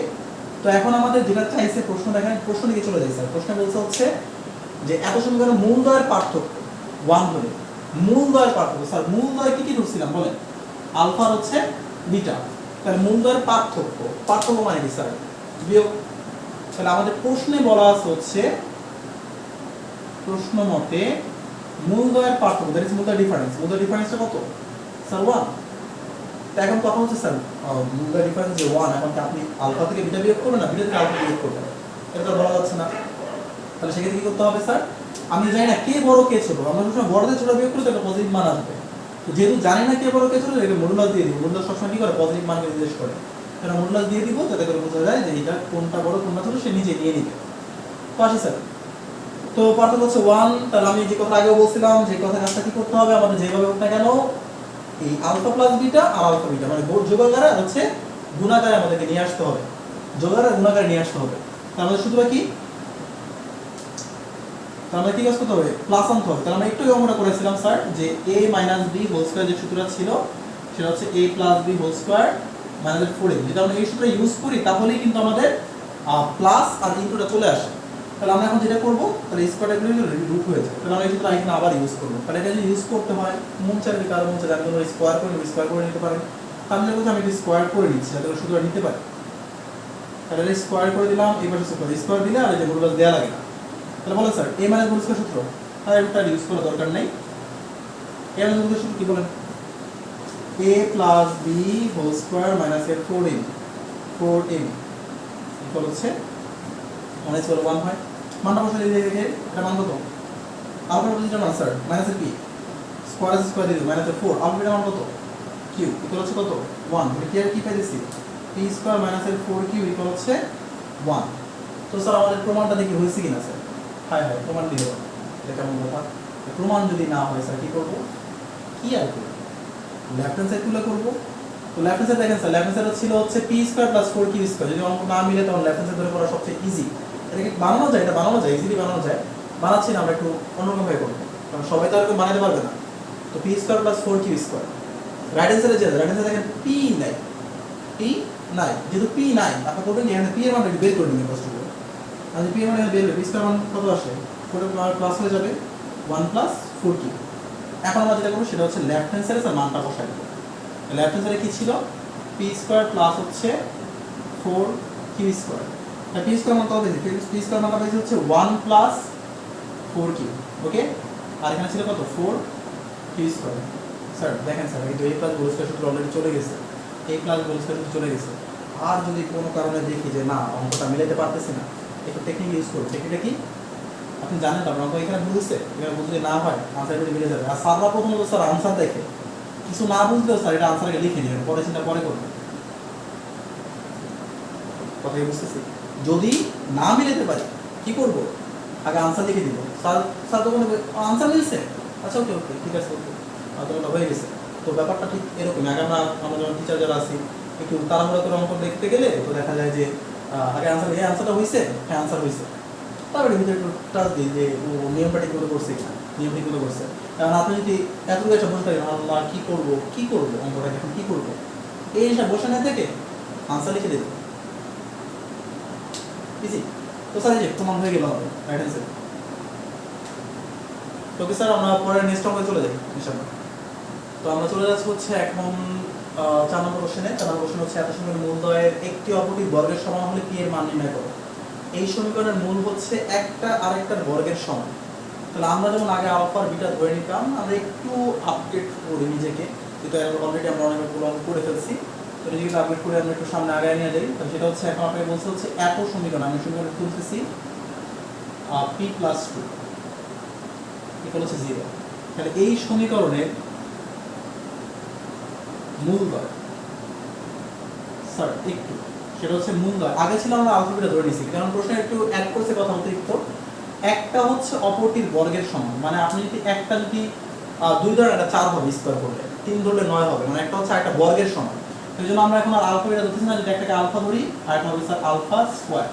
তো এখন আমাদের যেটা চাইছে প্রশ্ন দেখেন প্রশ্ন দিকে চলে যাই স্যার প্রশ্ন বলছে হচ্ছে যে এত সমীকরণের মূলদ্বয়ের পার্থক্য 1 হলে মূলদ্বয়ের পার্থক্য স্যার মূলদ্বয় কি কি ধরছিলাম বলেন আলফা হচ্ছে বিটা তাহলে মূলদ্বয়ের পার্থক্য মানে কি স্যার বিয়োগ তাহলে আমাদের প্রশ্নে বলা আছে হচ্ছে প্রশ্ন মতে মূলদ্বয়ের পার্থক্য দ্যাট ইজ মূলদ্বয় ডিফারেন্সটা কত স্যার 1 তো এখন কথা হচ্ছে স্যার মূলদ্বয় ডিফারেন্স যে 1 এখন কি আপনি আলফা থেকে বিটা বিয়োগ করবেন না বিটা থেকে আলফা বিয়োগ করবেন এটা বলা যাচ্ছে না তাহলে সেক্ষেত্রে কি করতে হবে স্যার আমি জানি না কে বড় কে ছোট আমরা সবসময় বড়দের ছোট বিয়োগ করলে একটা পজিটিভ মান আসবে তো যেহেতু জানি না কে বড় কে ছোট এটা মডুলাস দিয়ে দিব মডুলাস সবসময় কি করে পজিটিভ মানকে নির্দেশ করে তাহলে মডুলাস দিয়ে দিব যাতে করে বোঝা যায় যে এটা কোনটা বড় কোনটা ছোট সে নিজে নিয়ে নিবে তো আসি স্যার তো পার্থক্য হচ্ছে 1 তাহলে আমি যে কথা আগেও বলছিলাম যে কথা কাজটা কি করতে হবে আমাদের যেভাবে হোক না কেন এই আলফা প্লাস বিটা আর আলফা বিটা মানে যোগাকারে আর হচ্ছে গুণাকারে আমাদেরকে নিয়ে আসতে হবে যোগাকার আর গুণাকারে নিয়ে আসতে হবে তাহলে আমাদের সূত্রটা কি তাহলে আমরা কি কাজ করতে হবে প্লাস আনতে হবে তাহলে আমরা একটু আমরা করেছিলাম স্যার যে a - b হোল স্কয়ার যে সূত্রটা ছিল সেটা হচ্ছে a + b whole square - 4a যদি আমরা এই সূত্র ইউজ করি তাহলেই কিন্তু আমাদের প্লাস আর ইনটুটা চলে আসে তাহলে আমরা এখন যেটা করব তাহলে স্কয়ারটা গুলো রুট হয়ে যায় তাহলে আমরা এই সূত্র এখানে আবার ইউজ করব তাহলে এটা যদি ইউজ করতে হয় মন চাইলে কারো মন চাইলে আমরা স্কয়ার করে নিতে পারেন তাহলে আমি এটা স্কয়ার করে নিচ্ছি যাতে করে সূত্রটা নিতে পারি তাহলে এটা স্কয়ার করে দিলাম এবারে স্কয়ার দিলে আর এই যে মডুলাস দেয়া লাগে না তাহলে বলেন স্যার a মানে হোল স্কয়ার সূত্র তাহলে এটা ইউজ করার দরকার নেই a মানে হোল সূত্র কি বলেন a + b whole square - 4a equal হচ্ছে মানে স্কয়ার 1 হয় মানটা বসে দিয়ে দেখে এটা মান কত আলফা পজিটিভ মান স্যার -p স্কয়ার স্কয়ার দিয়ে -4 আলফা এর মান কত q কিউ ইকুয়াল হচ্ছে কত 1, তাহলে কি আর কি পাইছি পি স্কয়ার মাইনাস এর 4 কিউ ইকুয়াল হচ্ছে 1। তো স্যার আমাদের প্রমাণটা দেখি হয়েছে কিনা স্যার? হ্যাঁ হ্যাঁ, প্রমাণ দিল। এটা কেমন কথা? প্রমাণ যদি না হয় স্যার কি করব? কি আর করব, লেফট হ্যান্ড সাইড তুলে করব। তো লেফট হ্যান্ড সাইড দেখেন স্যার, লেফট হ্যান্ড সাইড ছিল হচ্ছে p square plus 4 q square. যদি অঙ্ক না মিলে তখন লেফট হ্যান্ড সাইড ধরে করা সবচেয়ে ইজি। এটাকে বানানো যায়, এটা বানানো যায়, ইজিলি বানানো যায়। বানাচ্ছি না, আমরা একটু অন্যরকম ভাবে করব, কারণ সবাই তো আর বানাতে পারবে না। তো p square plus 4 q square, right hand সাইডে রাইট হ্যান্ড সাইডে দেখেন পি নাই, পি নাই। যেহেতু পি নাই, আপনি করবেন কি এখানে পি এর মানটা বের করে নেবেন কষ্ট করে। আর পি এর মান এখানে বের হবে, পি স্কয়ার মান কত আসে 4 প্লাস হয়ে যাবে 1 প্লাস 4 কিউ। এখন আমরা যেটা করব সেটা হচ্ছে লেফট হ্যান্ড সাইডে স্যার মানটা বসাই দেব। লেফট হ্যান্ড সাইডে কি ছিল পি স্কয়ার প্লাস হচ্ছে 4 কিউ স্কয়ার। তাই পি স্কয়ার মান কত পেয়েছি? পি স্কয়ার মানটা পেয়েছি হচ্ছে 1 প্লাস 4 কিউ। ওকে, আর এখানে ছিল কত 4 কিউ স্কয়ার। স্যার দেখেন স্যার, কিন্তু এই প্লাস হোল স্কয়ার সূত্র অলরেডি চলে গেছে, এই প্লাস হোল স্কয়ার সূত্র চলে গেছে। আর যদি কোনো কারণে দেখি যে না অঙ্কটা মিলাতে পারতেছি না, একটু টেকনিক ইউজ করব। টেকনিকটা কি আপনি জানেন না, অঙ্ক এখানে বুঝছে, এখানে বুঝলে না হয় আনসার করে মিলে যাবে। আর স্যাররা প্রথমত স্যার আনসার দেখে, কিছু না বুঝলেও স্যার এটা আনসারকে লিখে নেবেন, পরে চিন্তা পরে করবেন। কথাই বুঝতেছি? যদি না মিলাতে পারি কি করব? আগে আনসার লিখে দিব। স্যার স্যার তখন আনসার মিলছে, আচ্ছা ওকে ওকে ঠিক আছে, ওকে তখন হয়ে গেছে। তো ব্যাপারটা ঠিক এরকম। আগে আমরা যখন টিচার যারা আছি একটু তাড়াহুড়া করে অঙ্ক দেখতে গেলে তো দেখা যায় যে আগে আনসার, এই আনসারটা হয়েছে, হ্যাঁ আনসার হয়েছে, তারপরে ভিতরে একটু টাচ দিই যে ও নিয়মটা ঠিকমতো করছে কিনা, নিয়ম ঠিকমতো করছে। কারণ আপনি যদি এতগুলো একটা বসে থাকেন আল্লাহ কী করবো কী করবো, অঙ্কটা এখন কী করবো, এই হিসাব বসে না থেকে আনসার লিখে দেবেন, ইজি। তো স্যার এই যে প্রমাণ হয়ে গেল আমাদের রাইট অ্যান্সার। ওকে স্যার, আমরা পরে নেক্সট অঙ্কে চলে যাই ইনশাআল্লাহ। তো আমরা চলে যাচ্ছি হচ্ছে এখন 4 নম্বর কোশ্চেনে। 4 নম্বর কোশ্চেন হচ্ছে এত সময়ের মূলদ্বয়ের একটি অপরটির বর্গের সমান হলে পি এর মান নির্ণয় করো। এই সমীকরণের মূল হচ্ছে একটা আরেকটার বর্গের সমান। তাহলে আমরা যেমন আগে আলফা আর বিটা ধরে নিতাম, আমরা একটু আপডেট করি নিজেকে, যেটা অলরেডি আমরা অনেকগুলো অঙ্ক করে ফেলছি। তো নিজেকে আপডেট করে আমরা একটু সামনে আগায় নিয়ে যাই। তো সেটা হচ্ছে এখন আপনাকে বলতে হচ্ছে এত সমীকরণ, আমি সমীকরণ তুলতেছি পি প্লাস 2 ইকুয়াল হচ্ছে 0। তাহলে এই সমীকরণের মূলদ্বয় স্যার একটু, সেটা হচ্ছে মূলদ্বয়। আগে ছিল আমরা আলফা বিটা ধরে নিয়েছি, কারণ প্রশ্নে একটু অ্যাড করছে কথা অতিরিক্ত। একটা হচ্ছে অপরটির বর্গের সমান, মানে আপনি যদি একটা যদি 2 ধরেন একটা 4 হবে স্কয়ার করলে, 3 ধরলে 9 হবে, মানে একটা হচ্ছে একটা বর্গের সমান। সেই জন্য আমরা এখন আর আলফা বিটা ধরতেছি না, যদি একটাকে আলফা ধরি আর একটা হবে স্যার আলফা স্কয়ার।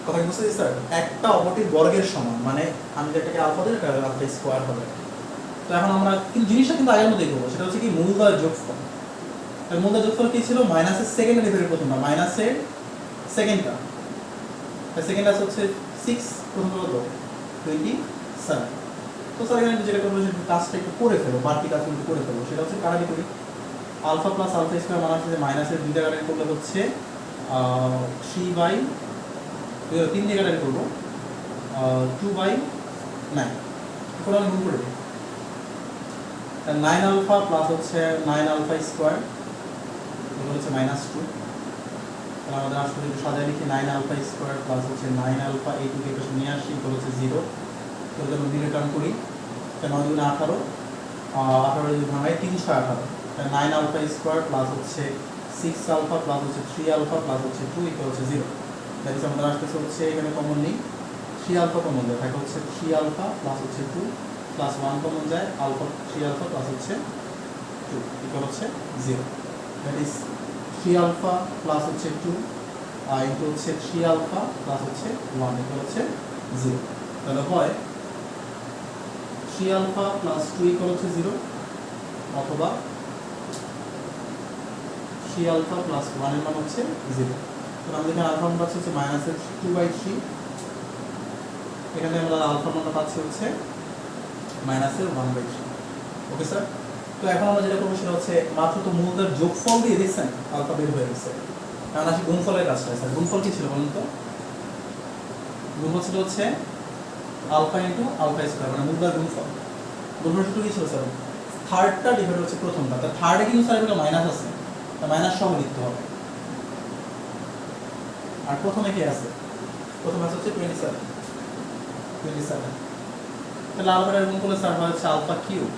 কথা বুঝতে পারছি স্যার? একটা অপরটির বর্গের সমান, মানে আমি যেটাকে আলফা ধরি এটা আলফা স্কয়ার হবে। তো এখন আমরা কিন্তু জিনিসটা কিন্তু আগের মধ্যেই করবো, সেটা হচ্ছে কি মূলদ্বয়ের যোগফল। তাহলে মূলদ্বয়ের যোগফল কি ছিল? মাইনাসের সেকেন্ডের ডেরিভেটিভ প্রথমটা, মাইনাসের সেকেন্ডটা, তাই সেকেন্ড আছে হচ্ছে 6, প্রথম কত 27। তো স্যার এখানে যেটা করবো সেটা কাজটা একটু করে ফেলো, বাড়তি কাজ কিন্তু করে ফেলো। সেটা হচ্ছে কারাকি করি, আলফা প্লাস আলফা স্কয়ার মানে হচ্ছে মাইনাসের 2 জায়গায় করলে হচ্ছে 3 জায়গায় করবো 2/9। এখন আমি গুণ করে দিই, 9 আলফা প্লাস হচ্ছে 9 আলফা স্কয়ার এগুলো হচ্ছে -2। তাহলে আমাদের আসলে যদি সাজায় লিখি 9 আলফা স্কয়ার প্লাস হচ্ছে 9 আলফা, এই দুটো ইকুয়েশন নিয়ে আসি, এগুলো হচ্ছে 0। তো যখন রিটার্ন করি 9 গুণ 18, 18 যদি ভাঙাই 318। তাহলে 9 আলফা স্কয়ার প্লাস হচ্ছে 6 আলফা প্লাস হচ্ছে 3 আলফা প্লাস হচ্ছে 2 ইকুয়াল হচ্ছে 0। দ্যাট ইজ আমাদের আসতেছে হচ্ছে এখানে কমন নেই, 3 আলফা কমন যায়, থাকে হচ্ছে 3 আলফা প্লাস হচ্ছে 2 প্লাস 1 কমন যায়, আলফা 3 আলফা প্লাস হচ্ছে 2 ইকুয়াল হচ্ছে 0। দ্যাট ইজ 3 আলফা প্লাস হচ্ছে 2 ইন্টু হচ্ছে 3 আলফা প্লাস হচ্ছে 1 ইকুয়াল হচ্ছে 0। তাহলে হয় 3 আলফা প্লাস 2 ইকুয়াল হচ্ছে 0, অথবা 3 আলফা প্লাস 1 এর মান হচ্ছে 0। তাহলে আমাদের এখানে আলফা মান পাচ্ছি হচ্ছে -2/3, এখানে আমরা আলফা মানটা পাচ্ছি হচ্ছে -1/3। Okay sir? তো এখন আমরা যেটা করবো সেটা হচ্ছে মাত্র তো মূলদ্বয়ের যোগফল দিয়ে দেখছেন আলফা বের হয়ে গেছে। কারণ আসি গুণফলের কাজটা। স্যার গুণফল কি ছিল বলুন তো? গুণফল ছিল হচ্ছে আলফা ইন্টু আলফা স্কয়ার, মানে মূলদ্বয়ের গুণফল। গুণফল সূত্র কি ছিল স্যার? থার্ডটা ডিভাইড হচ্ছে প্রথমটা, তার থার্ডে কিন্তু স্যার এটা মাইনাস আছে, তা মাইনাস সহ লিখতে হবে। আর প্রথমে কি আছে? প্রথমে আছে হচ্ছে 27। তাহলে আলফাটা গুণ করলে স্যার হয় হচ্ছে আলফা কিউব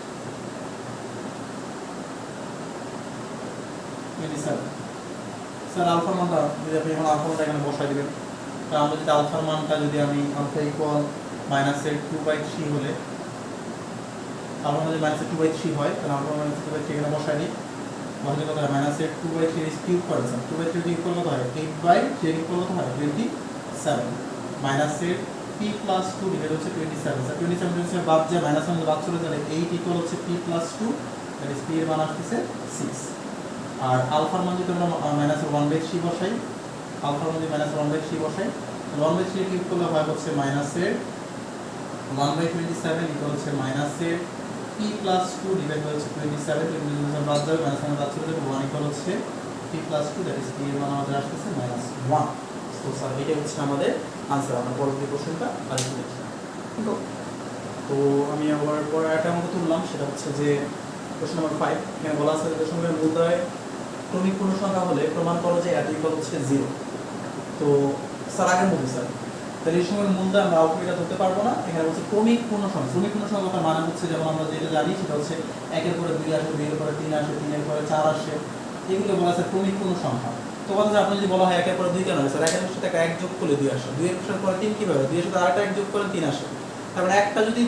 27। স্যার আলফার মানটা যদি আপনি এখন আলফা মানটা এখানে বসাই দিবেন, তাহলে আমরা যদি আলফার মানটা যদি আমি আলফা ইকুয়াল মাইনাসের 2/3 হলে আলফা যদি মাইনাসের 2/3 হয়, তাহলে আলফা মাইনাস 2/3 এখানে বসাই দিই। বসালে কত হয়? মাইনাসের 2/3 ইজ কিউব করে স্যার 2/3 ইকুয়াল কত হয়? 8/3 ইকুয়াল কত হয়? 27। মাইনাসের p প্লাস 2 ডিভাইড হচ্ছে 27। স্যার 27 বাদ যায়, মাইনাস মানে বাদ চলে যাবে, 8 ইকুয়াল হচ্ছে p plus 2, that is p এর মান আসছে 6। আর আলফার মান যদি আমরা মাইনাসের 1/3 বসাই, আলফার মান যদি মাইনাসের 1/3 বসাই, তাহলে 1/3 কিউব করলে হয় হচ্ছে মাইনাসের 1/27 ইকুয়াল হচ্ছে মাইনাসের p প্লাস 2 ডিভাইড হচ্ছে 27। 27 বাদ যাবে, মাইনাস মানে বাদ চলে যাবে, 1 ইকুয়াল হচ্ছে p plus 2, that is p এর মান আমাদের আসছে -1। তো স্যার এটা হচ্ছে আমাদের আনসার। আমরা পরবর্তী কোশ্চেনটা আরেকটু দেখি। তো আমি আবার পরে একটা মতো তুললাম, সেটা হচ্ছে যে কোশ্চেন নাম্বার 5। এখানে বলা আছে যে সময়ের মূলদয় ক্রমিক পূর্ণ সংখ্যা হলে প্রমাণ করো যে এত ইকুয়াল হচ্ছে 0। তো স্যার আগের মতো স্যার, তাহলে এই সময়ের মূলদয় আমরা আউটপুটটা ধরতে পারবো না। এখানে হচ্ছে ক্রমিক পূর্ণ সংখ্যা। ক্রমিক পূর্ণ সংখ্যার মানে হচ্ছে যেমন আমরা যেটা জানি সেটা হচ্ছে 1 এর পরে 2 আসে, 2 এর পরে 3 আসে, 3 এর পরে 4 আসে, এগুলো বলা আছে ক্রমিক পূর্ণ সংখ্যা। তো কথা আপনি যদি বলা হয় 1 এর পরে 2 কেন হয় স্যার? 1 এর সাথে 1 যোগ করলে 2 আসে, 2 এর পরে 3 কিভাবে? 2 এর সাথে আরেকটা 1 যোগ করলে 3 আসে। তার মানে একটা যদি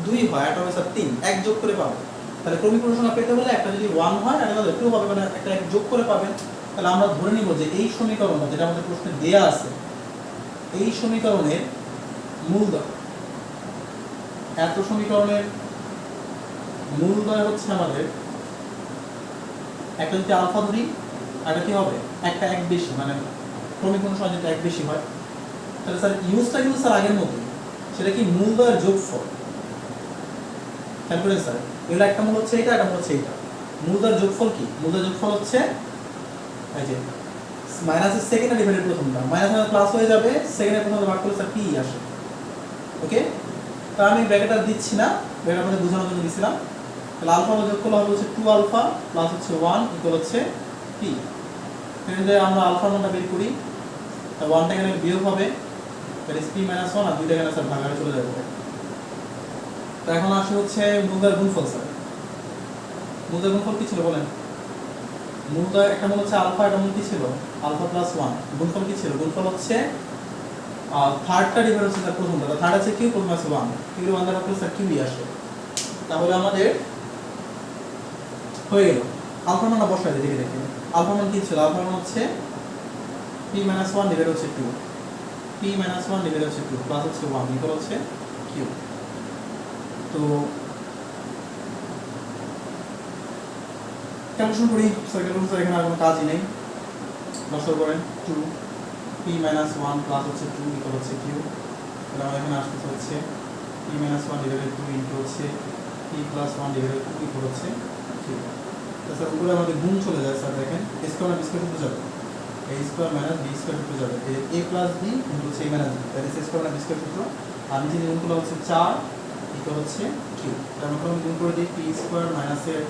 2 হয়, একটা হবে স্যার 3, 1 যোগ করে পাবো। তাহলে ক্রমিক পূর্ণ সংখ্যা পেতে হলে একটা যদি 1 হয়, একটা যদি 2 হবে, মানে একটা 1 যোগ করে পাবেন। তাহলে আমরা ধরে নিব যে এই সমীকরণটা যেটা আমাদের প্রশ্নে দেয়া আছে, এই সমীকরণের মূলদয়, এত সমীকরণের মূলদয় হচ্ছে আমাদের একটা যদি আলফা ধরি, আর কি হবে? একটা 1 বেশি, মানে ক্রমিক পূর্ণ সংখ্যা যদি 1 বেশি হয়, তাহলে স্যার ইউজটা কিন্তু স্যার আগের মতোই, সেটা কি মূলদয়ের যোগফল। খেয়াল করেন স্যার, এগুলো একটা মূল হচ্ছে এটা, একটা মূল হচ্ছে এটা। মূলদয়ের যোগফল কি? মূলদয়ের যোগফল হচ্ছে এই যে মাইনাসের সেকেন্ড ডিভাইডেড প্রথমটা, মাইনাস মানে প্লাস হয়ে যাবে, সেকেন্ডের প্রথমটা ভাগ করলে স্যার p আসে। ওকে, তো আমি ব্র্যাকেটটা দিচ্ছি না, ব্র্যাকেট আমাদের বোঝানোর জন্য দিছিলাম। তাহলে আলফা যোগ করলে হবে হচ্ছে 2 আলফা প্লাস হচ্ছে 1 ইকুয়াল হচ্ছে p। এখানে আমরা আলফার মানটা বের করি, তা 1টা এখানে বিয়োগ হবে, দ্যাট ইজ p - 1, আর 2টা এখানে স্যার ভাগারে চলে যাবে। তো এখন আসে হচ্ছে মূলদয়ের গুণফল স্যার। মূলদয়ের গুণফল কি ছিল বলেন? মূলদয় একটা মূল হচ্ছে আলফা, একটা মূল কি ছিল? Alpha plus 1। গুণফল কি ছিল? গুণফল হচ্ছে থার্ডটা ডিভাইড হচ্ছে স্যার প্রথমটা, থার্ড আছে কিউ, প্রথম আছে 1, কিউ 1 দ্বারা প্লাস স্যার কিউই আসে। তাহলে আমাদের হয়ে গেল। আলফা মানটা বসাই দিই, দেখে দেখে আলফা মান কি ছিল? আলফা মান হচ্ছে p - 1 ডিভাইড হচ্ছে 2, p - 1 ডিভাইড হচ্ছে 2 প্লাস হচ্ছে 1 ইকুয়াল হচ্ছে q। তো ক্যালকুলেশন করি স্যার। ক্যালকুলেশন স্যার এখানে আর কোনো কাজই নেই। বসার করেন 2 p - 1 প্লাস হচ্ছে 2 ইকুয়াল হচ্ছে q। তাহলে আমাদের এখানে আসতে হচ্ছে p - 1 ডিভাইডেড 2 ইনটু হচ্ছে p প্লাস 1 ডিভাইডেড 2 ইকুয়াল হচ্ছে q। তো স্যার উপরে আমাদের গুণ চলে যায় স্যার, দেখেন a স্কয়ার আর b স্কয়ার উঠে যাবে, a square minus b square উঠে যাবে, a প্লাস b ইনটু হচ্ছে a minus b, that is a square আর b স্কয়ার সূত্র। আর নিচে গুণ করলে হচ্ছে 4 ইকুয়াল হচ্ছে q। তার মানে আমরা গুণ করে দিই p স্কয়ার মাইনাসের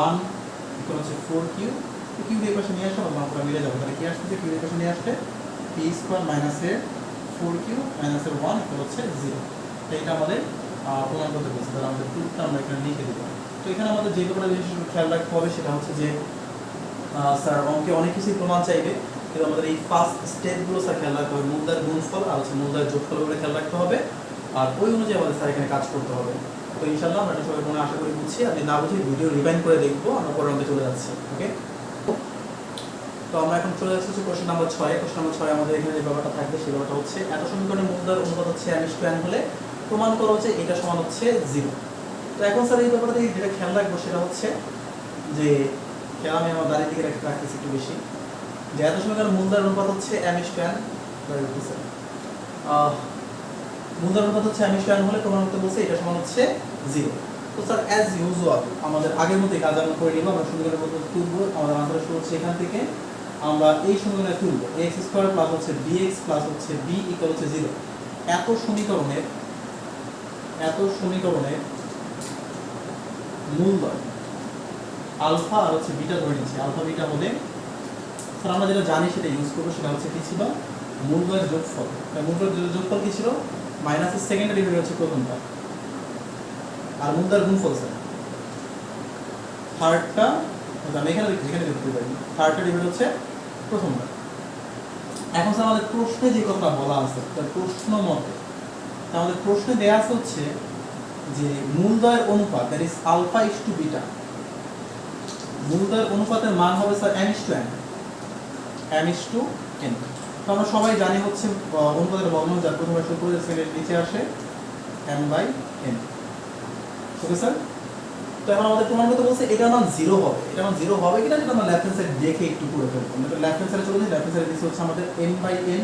1 ইকুয়াল হচ্ছে 4q। তো কিউ এই পাশে নিয়ে আসলে আমরা মিলে যাবো। তাহলে কি আসছে? কিউ এই পাশে নিয়ে আসলে p স্কয়ার মাইনাসের 4q মাইনাসের 1 ইকুয়াল হচ্ছে 0। তো এটা আমাদের প্রমাণ করতে বলছে। তাহলে আমাদের প্রুফটা আমরা এখানে লিখে দেব। তো এখানে আমাদের যে ব্যাপারটা বিশেষ খেয়াল রাখতে হবে সেটা হচ্ছে যে স্যার অঙ্কে অনেক কিছুই প্রমাণ চাইবে, কিন্তু আমাদের এই ফার্স্ট স্টেপগুলো স্যার খেয়াল রাখতে হবে। মূলদয়ের গুণফল আর হচ্ছে মূলদয়ের যোগফলগুলো খেয়াল রাখতে হবে, আর ওই অনুযায়ী আমাদের স্যার এখানে কাজ করতে হবে। তো ইনশাআল্লাহ আমরা এটা সবাই মনে আশা করি বুঝছি। আপনি না বুঝে ভিডিও রিভাইন্ড করে দেখবো, আমরা পরের অঙ্কে চলে যাচ্ছি। ওকে, তো আমরা এখন চলে যাচ্ছি কোশ্চেন নাম্বার 6। কোশ্চেন নাম্বার 6 আমাদের এখানে যে ব্যাপারটা থাকবে সেই ব্যাপারটা হচ্ছে এত সমীকরণের মূলদয়ের অনুপাত হচ্ছে m/n হলে প্রমাণ করা হচ্ছে এটা সমান হচ্ছে 0। তো এখন স্যার এই ব্যাপারটা যেটা খেয়াল রাখবো সেটা হচ্ছে যে খেয়াল আমি আমার দাঁড়িয়ে দিকে রাখতেছি একটু বেশি, যে এত সমীকরণের মূলদয়ের অনুপাত হচ্ছে m/n। মূলদয়ের অনুপাত হচ্ছে m/n হলে প্রমাণ করতে বলছে এটা সমান হচ্ছে 0। তো স্যার অ্যাজ ইউজুয়াল আমাদের আগের মতোই কাজ আমরা করে নিব। আমরা সমীকরণের মধ্যে তুলব, আমাদের আনসার শুরু হচ্ছে এখান থেকে। আমরা এই সমীকরণে তুলব x স্কয়ার প্লাস হচ্ছে bx প্লাস হচ্ছে b ইকুয়াল হচ্ছে 0। এত সমীকরণের মূলদয় আলফা আর হচ্ছে বিটা ধরে নিচ্ছি। আলফা বিটা হলে স্যার আমরা যেটা জানি সেটা ইউজ করবো, সেটা হচ্ছে কি ছিল? মূলদয়ের যোগফল। মূলদয়ের যোগফল কি ছিল? মাইনাসের সেকেন্ড ডিভাইড হচ্ছে প্রথমটা, আর মূলদয়ের গুণফল স্যার থার্ডটা আমি এখানে দেখতে পারি থার্ডটা ডিভাইড হচ্ছে প্রথমটা। এখন স্যার আমাদের প্রশ্নে যে কথাটা বলা আছে তার প্রশ্ন মতে আমাদের প্রশ্নে দেওয়া আছে হচ্ছে যে মূলদয়ের অনুপাত that is alpha is to beta, মূলদয়ের অনুপাতের মান হবে sir m is to n, m is to n। তো আমরা সবাই জানি হচ্ছে অনুপাতের বর্ণ যার প্রথমে শুরু করে সেকেন্ডের নিচে আসে m/n। ওকে স্যার, তো এখন আমাদের প্রমাণ করতে বলছে এটা মান 0 হবে, এটা মান 0 হবে কিনা যেটা আমরা লেফট হ্যান্ড সাইড দেখে একটু করে ফেলবো। আমরা লেফট হ্যান্ড সাইডে চলে যাই, লেফট হ্যান্ড সাইডে দিচ্ছে হচ্ছে আমাদের m/n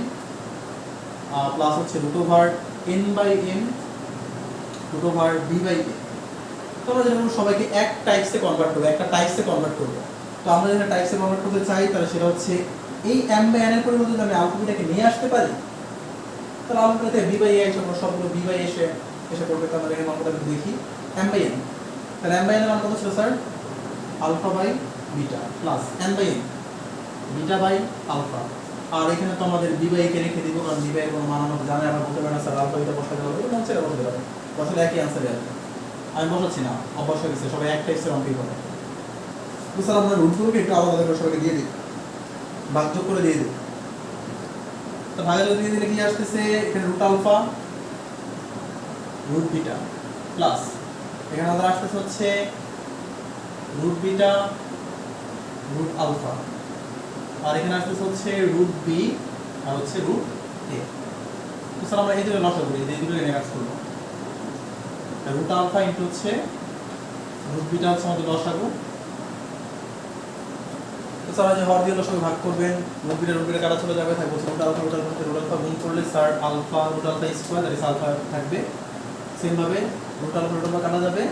প্লাস হচ্ছে √n/n √b/n। তো আমরা যেটা সবাইকে এক টাইপসে কনভার্ট করব, একটা টাইপসে কনভার্ট করব। তো আমরা যেটা টাইপসে কনভার্ট করতে চাই তাহলে সেটা হচ্ছে এই m/n এর পরিবর্তে যদি আমি আলফা বিটাকে নিয়ে আসতে পারি তাহলে আলফা বিটাতে b/a এসে সবগুলো b/a এসে পড়বে। তাহলে এর মানটা দেখি m/n, তাহলে m/n এর মান কত ছিল sir? Alpha by beta plus n/n beta by alpha. আর এখানে তো আমাদের b/a কে রেখে দিব, কারণ b/a এর কোনো মান আমরা জানি, আমরা বলতে পারি না স্যার আলফা বিটা বসাতে হবে, মন চাইলে বসাতে পারে, বসালে একই অ্যান্সার আসবে। আমি বসাচ্ছি না, অভ্যাস হয়ে গেছে, সবাই এক টাইপসের অঙ্কই করে। তো স্যার আমরা রুটগুলোকে একটু আলাদা করে সবাইকে দিয়ে দিই, ভাগযোগ করে দিয়ে দিই। তো ভাগযোগ দিয়ে দিলে কি আসতেছে? এখানে root alpha root beta plus এখানে আমাদের আসতেছে হচ্ছে রুট বিটা রুট আলফা, আর এখানে আসতেছে হচ্ছে রুট বি আর হচ্ছে রুট এ। তো স্যার আমরা এই দুটো লসাগু করি, এই দুটো এনে কাজ করবো। রুট আলফা ইনটু হচ্ছে রুট বিটা হচ্ছে আমাদের লসাগু। তো স্যার যে হর দিয়ে লসাগু ভাগ করবেন, রুট বিটা কাটা চলে যাবে, থাকবে রুট আলফা গুণ করলে sir alpha root alpha square that is alpha থাকবে। সেম ভাবে রুট আলফা কাটা যাবে,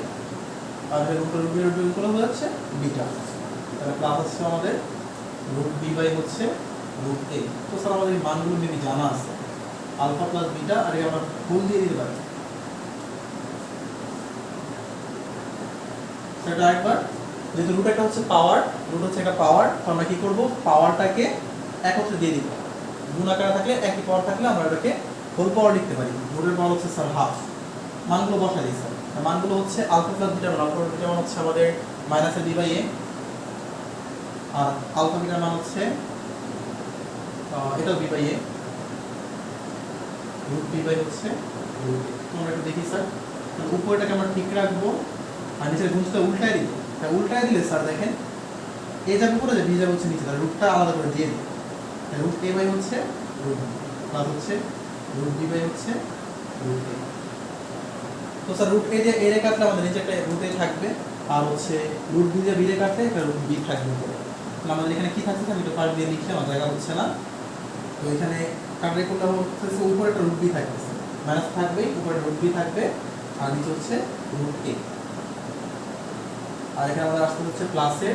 আর রুট বিটা গুণ করলে হয়ে যাচ্ছে বিটা, তাহলে প্লাস হচ্ছে আমাদের রুট বি বাই হচ্ছে রুট এ। তো স্যার আমাদের এই মানগুলো মেবি জানা আছে, আলফা প্লাস বিটা, আর আমরা ফুল দিয়ে দিতে পারি সেটা একবার। যেহেতু রুট একটা হচ্ছে পাওয়ার, রুট হচ্ছে একটা পাওয়ার, তো আমরা কি করব? পাওয়ারটাকে একত্রে দিয়ে দিব। গুণ আকারে থাকলে একই পাওয়ার থাকলে আমরা এটাকে হোল পাওয়ার লিখতে পারি। রুটের পাওয়ার হচ্ছে স্যার হাফ। মানগুলো বসাই দিই স্যার, মানগুলো হচ্ছে আলফা প্লাস বিটা মান, আলফা বিটা মান হচ্ছে আমাদের মাইনাস বি বাই এ, আর আলফা বিটার মান হচ্ছে এটা B by A, root B by হচ্ছে রুট এ। তোমরা একটু দেখি স্যার, উপরেটাকে আমরা ঠিক রাখবো আর নিচের গুণটা উল্টায় দিব। তাই উল্টায় দিলে স্যার দেখেন এ যাবে উপরে, বি যাবে হচ্ছে নিচে, তাহলে রুটটা আলাদা করে দিয়ে দিই। রুট এ বাই হচ্ছে রুট বি প্লাস হচ্ছে রুট বি বাই হচ্ছে রুট এ। তো স্যার রুট এ দিয়ে এ রে কাটলে আমাদের নিচে একটা রুট এ থাকবে, আর হচ্ছে রুট বি দিয়ে বি রে কাটলে একটা রুট বি থাকবে উপরে। তাহলে আমাদের এখানে কি থাকছে? আমি একটু পার্ট দিয়ে লিখলে আমার জায়গা হচ্ছে না। তো এখানে কাটলে করলে হচ্ছে উপরে একটা রুট বি থাকতেছে, মাইনাস থাকবেই, উপরে রুট বি থাকবে, আর নিচে হচ্ছে রুট এ। আর এখানে আমাদের আসতে হচ্ছে প্লাসে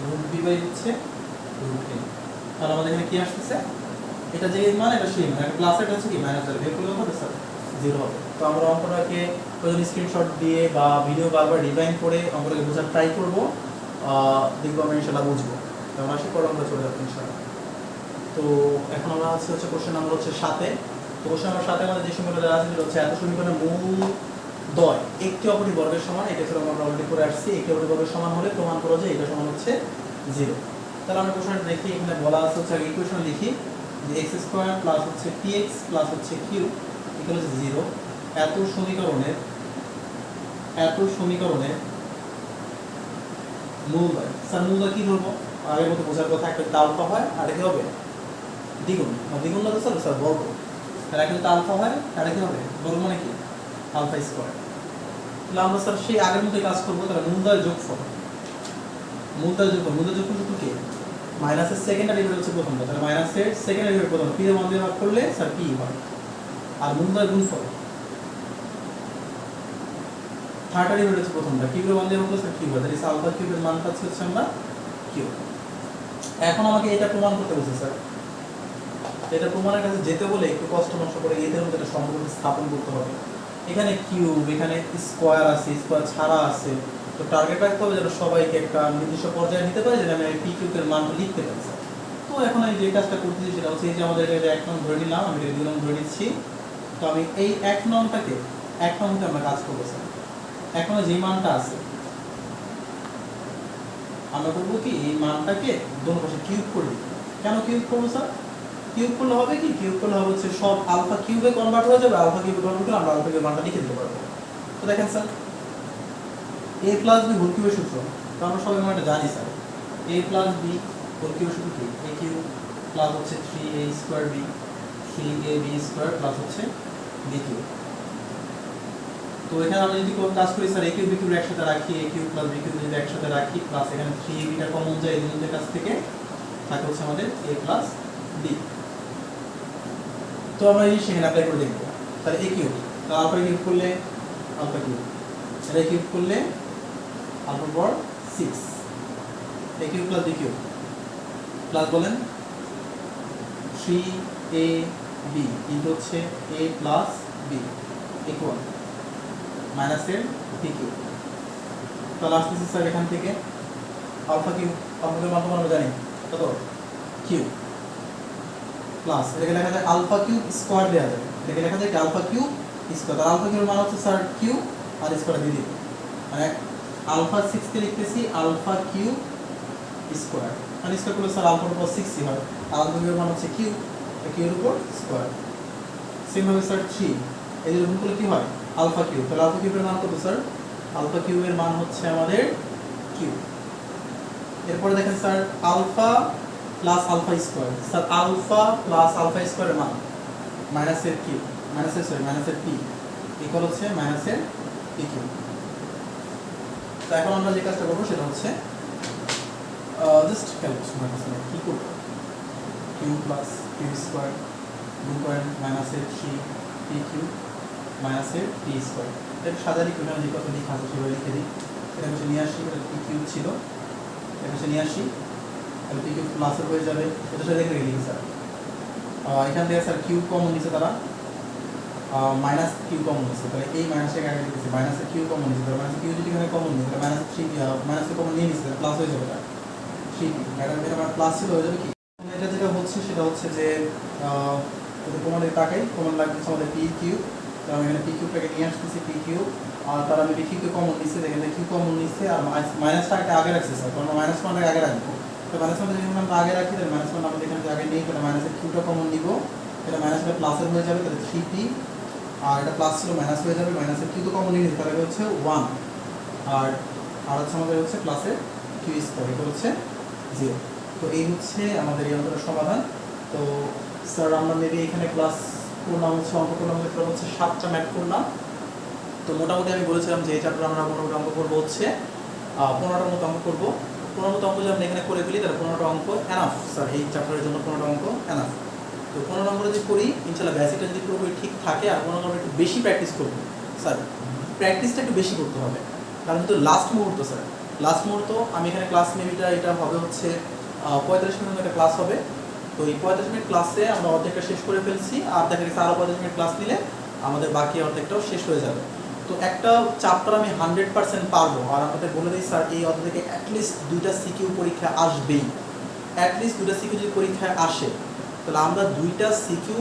রুট বি বাই হচ্ছে রুট এ। তাহলে আমাদের এখানে কি আসতেছে? এটা যে মান এটা সেই মান, প্লাস এটা হচ্ছে কি মাইনাস যাবে, বিয়োগ করলে হবে স্যার 0 হবে। তো আমরা অঙ্কটাকে প্রয়োজন স্ক্রিনশট দিয়ে বা ভিডিও বারবার রিভাইন্ড করে অঙ্কটাকে বোঝার ট্রাই করব, দেখবো আমরা ইনশাআল্লাহ বুঝবো। তো আমরা আশা করি আমরা চলে যাবো ইনশাআল্লাহ। তো এখন আমরা হচ্ছে কোশ্চেন নাম্বার হচ্ছে 7 এ। তো কোশ্চেন নাম্বার 7 এ আমাদের যে সমীকরণ দেওয়া আছে সেটা হচ্ছে এত সমীকরণের মূল দয় একটি অপরটি বর্গের সমান। এটা ছিল আমরা অলরেডি করে আসছি, একটি অপরটি বর্গের সমান হলে প্রমাণ করো যে এটা সমান হচ্ছে 0। তাহলে আমরা কোশ্চেনটা দেখি, এখানে বলা আছে হচ্ছে আগে ইকুয়েশন লিখি যে x স্কয়ার প্লাস হচ্ছে px প্লাস হচ্ছে q ইকুয়াল হচ্ছে 0। এত সমীকরণের মূলদয়। স্যার মূলদয় কি ধরবো? আগের মতো বোঝার কথা, একটা আলফা হয় আর কি হবে দ্বিগুণ, দ্বিগুণ না তো স্যার বর্গ। তাহলে একটা আলফা হয় আর কি হবে বর্গ, মানে কি আলফা স্কয়ার। তাহলে আমরা স্যার সেই আগের মতোই কাজ করবো। তাহলে মূলদয় যোগফল শুধু কি মাইনাসের সেকেন্ড ডেরিভেটিভ হচ্ছে প্রথমটা, তাহলে মাইনাসের সেকেন্ড ডেরিভেটিভ প্রথম পি এর মান দিয়ে ভাগ করলে স্যার পি হয়, আর মূলদয় গুণফল থার্ড ডেরিভেটিভ হচ্ছে প্রথমটা, কিউ এর মান দিয়ে ভাগ করলে স্যার কিউ হয়, তাহলে আলফা কিউবের মান পাচ্ছি হচ্ছে আমরা কিউ। এখন আমাকে এটা প্রমাণ করতে বলছে স্যার, এটা প্রমাণের কাছে যেতে বলে একটু কষ্ট নষ্ট করে এদের মধ্যে একটা সম্পর্ক স্থাপন করতে হবে। এখানে কিউব, এখানে স্কয়ার আছে, স্কয়ার ছাড়া আছে। তো টার্গেট রাখতে হবে যেন সবাইকে একটা নির্দিষ্ট পর্যায়ে নিতে পারে, যেন আমি পি কিউবের মানটা লিখতে পারি স্যার। তো এখন আমি যে কাজটা করতেছি সেটা হচ্ছে এই যে আমাদের এটা 1 নং ধরে নিলাম, আমি এটা 2 নং ধরে নিচ্ছি। তো আমি এই 1 নংটাকে 1 নং হতে আমরা কাজ করবো স্যার। এখন যে মানটা আছে আমরা করবো কি এই মানটাকে দোনো পাশে কিউব করে দিই। কেন কিউব করবো স্যার? কিউব করলে হবে কি, কিউব করলে হবে হচ্ছে সব আলফা কিউবে কনভার্ট হয়ে যাবে, আলফা কিউবে কনভার্ট করে আমরা আলফা কিউবের মানটা লিখে দিতে পারবো। তো দেখেন sir a plus B whole কিউবের সূত্র তো আমরা সবাই মানে জানি sir, a plus B whole কিউবের সূত্র কি, a কিউব প্লাস হচ্ছে 3a square B, 3ab square plus হচ্ছে b কিউব। তো এখানে আমরা যদি কোনো কাজ করি sir a cube b cube একসাথে রাখি, a cube plus b cube যদি একসাথে রাখি প্লাস এখানে 3ab টা কমন যায় এই দুটোর কাছ থেকে, থাকে হচ্ছে আমাদের a প্লাস b। তো আমরা এই সেখানে অ্যাপ্লাই করে দেখব। তাহলে a কিউব, তো আলফা কিউব করলে আলফা কিউব, এটা কিউব করলে alpha power 6, a cube plus b cube plus বলেন 3ab ইনটু হচ্ছে a প্লাস b ইকুয়াল মাইনাসের b কিউব। তাহলে আসতেছে স্যার এখান থেকে আলফা কিউব, আলফা কিউব মান আমরা জানি কত, কিউব প্লাস এটাকে লেখা যায় আলফা কিউব স্কোয়ার দেওয়া যাবে, এটাকে লেখা যায় আলফা কিউব স্কোয়ার। তাহলে আলফা কিউবের মান হচ্ছে স্যার কিউব আর স্কোয়ার দিয়ে দিব, মানে আলফা 6 কে লিখতেছি আলফা কিউব স্কোয়ার, মানে স্কোয়ার করলে স্যার আলফার উপর 6 হয়, আর আলফা কিউবের মান হচ্ছে কিউব, কিউবের উপর স্কোয়ার। সেম ভাবে স্যার 3 এই দুটো গুণ করলে কি হয় আলফা কিউব, তাহলে আলফা কিউবের মান কত স্যার, আলফা কিউবের মান হচ্ছে আমাদের কিউব। এরপরে দেখেন sir alpha plus alpha square, sir alpha plus alpha স্কোয়ারের মান মাইনাসের কিউব, মাইনাসের পি ইকুয়াল হচ্ছে মাইনাসের পি কিউব। তো এখন আমরা যে কাজটা করবো সেটা হচ্ছে জাস্ট ক্যালকুলেশন করতেছি কি করব, কিউ প্লাস কিউ স্কোয়ার গুণ করেন মাইনাসের 3 পি কিউব মাইনাসের পি স্কোয়ার। এটা সাজারি কিভাবে যে কত লিখা আছে সেভাবে লিখে দিই। এটা হচ্ছে নিয়ে আসি, এটা পি কিউব ছিল, এটা হচ্ছে নিয়ে আসি, তাহলে পি কিউব প্লাসের হয়ে যাবে, এটা সাথে রেখে লিখি স্যার। এখান থেকে স্যার কিউব কমন নিচ্ছে তারা, মাইনাস কিউ কমন নিচ্ছে, তাহলে এই মাইনাসের আগে লিখেছি মাইনাসের কিউ কমন নিচ্ছে, তাহলে মাইনাস কিউ যদি এখানে কমন নিচ্ছে তাহলে মাইনাস 3 মাইনাসের কমন নিয়ে নিচ্ছে, প্লাস হয়ে যাবে, এটা 3 ম্যাডাম এটা আমার প্লাস ছিল হয়ে যাবে কি। এটা যেটা হচ্ছে সেটা হচ্ছে যে যদি কমনের টাকাই কমন লাগছে আমাদের পি কিউ, তো আমি এখানে পি কিউটাকে নিয়ে আসতেছি পি কিউ, আর তারা আমি কিউকে কমন নিচ্ছে, এখানে কিউ কমন নিচ্ছে আর মাইনাসটাকে আগে রাখছে স্যার, কারণ মাইনাস ওয়ানটাকে আগে রাখবো, তো মাইনাস ওয়ানটা যদি আমরা আগে রাখি তাহলে মাইনাস ওয়ান আমাদের এখানে আগে নেই, তাহলে মাইনাসের কিউটা কমন নিব, এটা মাইনাসটা প্লাসের হয়ে যাবে, তাহলে 3p, আর এটা প্লাস ছিল মাইনাস হয়ে যাবে, মাইনাসের কিউ তো কমন নিয়ে নিতে তাহলে হচ্ছে 1, আর হচ্ছে আমাদের হচ্ছে প্লাসের কিউ স্কোয়ার এটা হচ্ছে 0। তো এই হচ্ছে আমাদের এই অঙ্কটার সমাধান। তো স্যার আমরা মেবি এখানে ক্লাস করলাম হচ্ছে অঙ্ক করলাম হচ্ছে 7টা ম্যাথ করলাম। তো মোটামুটি আমি বলেছিলাম যে এই চ্যাপ্টার আমরা মোটামুটি অঙ্ক করবো হচ্ছে 15টার মতো অঙ্ক করবো। 15 মতো অঙ্ক যদি আমরা এখানে করে ফেলি তাহলে 15টা অঙ্ক এনাফ স্যার, এই চ্যাপ্টারের জন্য 15টা অঙ্ক এনাফ। তো 15 নম্বরে যদি করি ইনশাল্লাহ বেসিকটা যদি পুরোপুরি ঠিক থাকে, আর 15 নম্বরে একটু বেশি প্র্যাকটিস করবো স্যার, প্র্যাকটিসটা একটু বেশি করতে হবে, কারণ কিন্তু লাস্ট মুহূর্ত স্যার, লাস্ট মুহূর্ত আমি এখানে ক্লাস মেবিটা এটা হবে হচ্ছে 45 মিনিট একটা ক্লাস হবে। তো এই 45 মিনিট ক্লাসে আমরা অর্ধেকটা শেষ করে ফেলছি, আর দেখা গেছে আরও 45 মিনিট ক্লাস নিলে আমাদের বাকি অর্ধেকটাও শেষ হয়ে যাবে। তো একটা চ্যাপ্টার আমি 100% পারবো, আর আপনাদের বলে দিই স্যার এই অর্ধ থেকে অ্যাটলিস্ট 2টা সিকিউ পরীক্ষা আসবেই, অ্যাটলিস্ট 2টা সিকিউ যদি পরীক্ষায় আসে তাহলে আমরা 2টা সিকিউ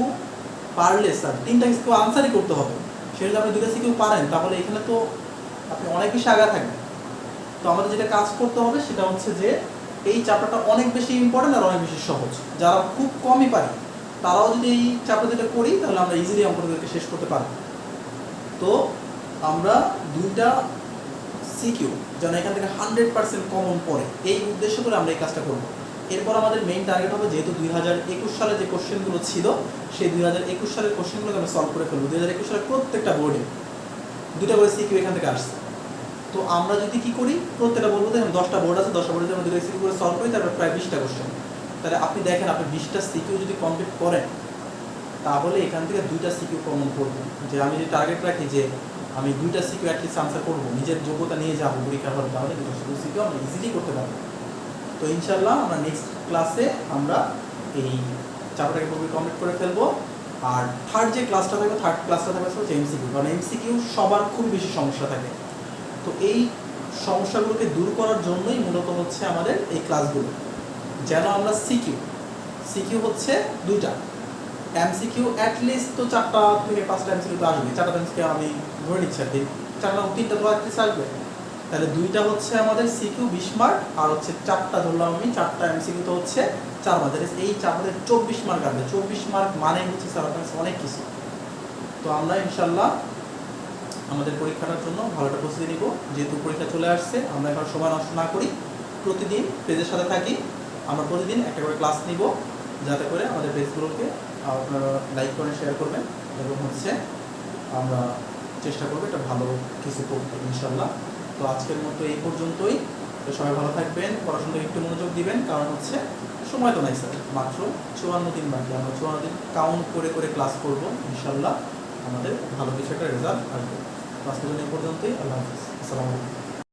পারলে স্যার 3টা সিকিউ আনসারই করতে হবে। সেটা যদি আপনি 2টা সিকিউ পারেন তাহলে এখানে তো আপনি অনেক বেশি আগা থাকবেন। তো আমাদের যেটা কাজ করতে হবে সেটা হচ্ছে যে এই চ্যাপ্টারটা অনেক বেশি ইম্পর্টেন্ট আর অনেক বেশি সহজ, যারা খুব কমই পারে তারাও যদি এই চ্যাপ্টার যেটা করি তাহলে আমরা ইজিলি অঙ্কটাকে শেষ করতে পারবো। তো আমরা 2টা সিকিউ যেন এখান থেকে 100% কমন পড়ে এই উদ্দেশ্য করে আমরা এই কাজটা করবো। এরপর আমাদের মেইন টার্গেট হবে যেহেতু 2021 সালে যে কোশ্চেনগুলো ছিল সেই 2021 সালের কোশ্চেনগুলোকে আমরা সলভ করে ফেলবো। 2021 সালের প্রত্যেকটা বোর্ডে 2টা করে সিকিউ এখান থেকে আসছে। তো আমরা যদি কি করি প্রত্যেকটা বলবো দেখুন 10টা বোর্ড আছে, 10টা বোর্ডে আমরা 2টা সিকিউ করে সলভ করি, তারপর প্রায় 20টা কোশ্চেন। তাহলে আপনি দেখেন আপনি 20টা সিকিউ যদি কমপ্লিট করেন তাহলে এখান থেকে 2টা সিকিউ কমন করবো। যে আমি যদি টার্গেট রাখি যে আমি 2টা সিকিউ অ্যাটলিস্ট আনসার করবো, নিজের যোগ্যতা নিয়ে যাবো পরীক্ষা হলে, তাহলে 2টা সিকিউ আমরা ইজিলি করতে পারবো। তো ইনশাল্লাহ আমরা নেক্সট ক্লাসে আমরা এই চ্যাপ্টারটাকে পুরোপুরি কমপ্লিট করে ফেলবো। আর থার্ড যে ক্লাসটা থাকবে, থার্ড ক্লাসটা থাকবে হচ্ছে এমসিকিউ, কারণ এমসিকিউ সবার খুব বেশি সমস্যা থাকে। তো এই সমস্যাগুলোকে দূর করার জন্যই মূলত হচ্ছে আমাদের এই ক্লাসগুলো, যেন আমরা সিকিউ হচ্ছে 2টা, এমসিকিউ অ্যাটলিস্ট তো 4টা থেকে 5টা এমসিকিউ তো আসবে, 4টা এমসিকিউ আমি ধরে নিচ্ছি আর কি, 3টা তো অ্যাটলিস্ট আসবে। তাহলে দুইটা হচ্ছে আমাদের সিকিউ 20 মার্ক, আর হচ্ছে 4টা ধরলাম আমি, 4টা এমসিকিউ তো হচ্ছে 4 মার্ক। এই আমাদের 24 মার্ক আসবে। 24 মার্ক মানে হচ্ছে স্যার আপনার কাছে অনেক কিছু। তো আমরা ইনশাল্লাহ আমাদের পরীক্ষাটার জন্য ভালো একটা প্রস্তুতি নিব। যেহেতু পরীক্ষা চলে আসছে, আমরা এখন সময় নষ্ট না করি, প্রতিদিন পেজের সাথে থাকি। আমরা প্রতিদিন একটা করে ক্লাস নিব, যাতে করে আমাদের পেজগুলোকে আপনারা লাইক করেন, শেয়ার করবেন, এবং হচ্ছে আমরা চেষ্টা করবো একটা ভালো কিছু করতে ইনশাল্লাহ। তো আজকের মতো এই পর্যন্তই। তো সবাই ভালো থাকবেন, পড়াশোনায় একটু মনোযোগ দিবেন, কারণ হচ্ছে সময় তো নাই স্যার, মাত্র 54 দিন বাকি। আমরা 54 দিন কাউন্ট করে করে ক্লাস করব, ইনশাল্লাহ আমাদের ভালো কিছু একটা রেজাল্ট আসবে। তো আজকের জন্য এই পর্যন্তই। আল্লাহ হাফিজ, আসসালামু আলাইকুম।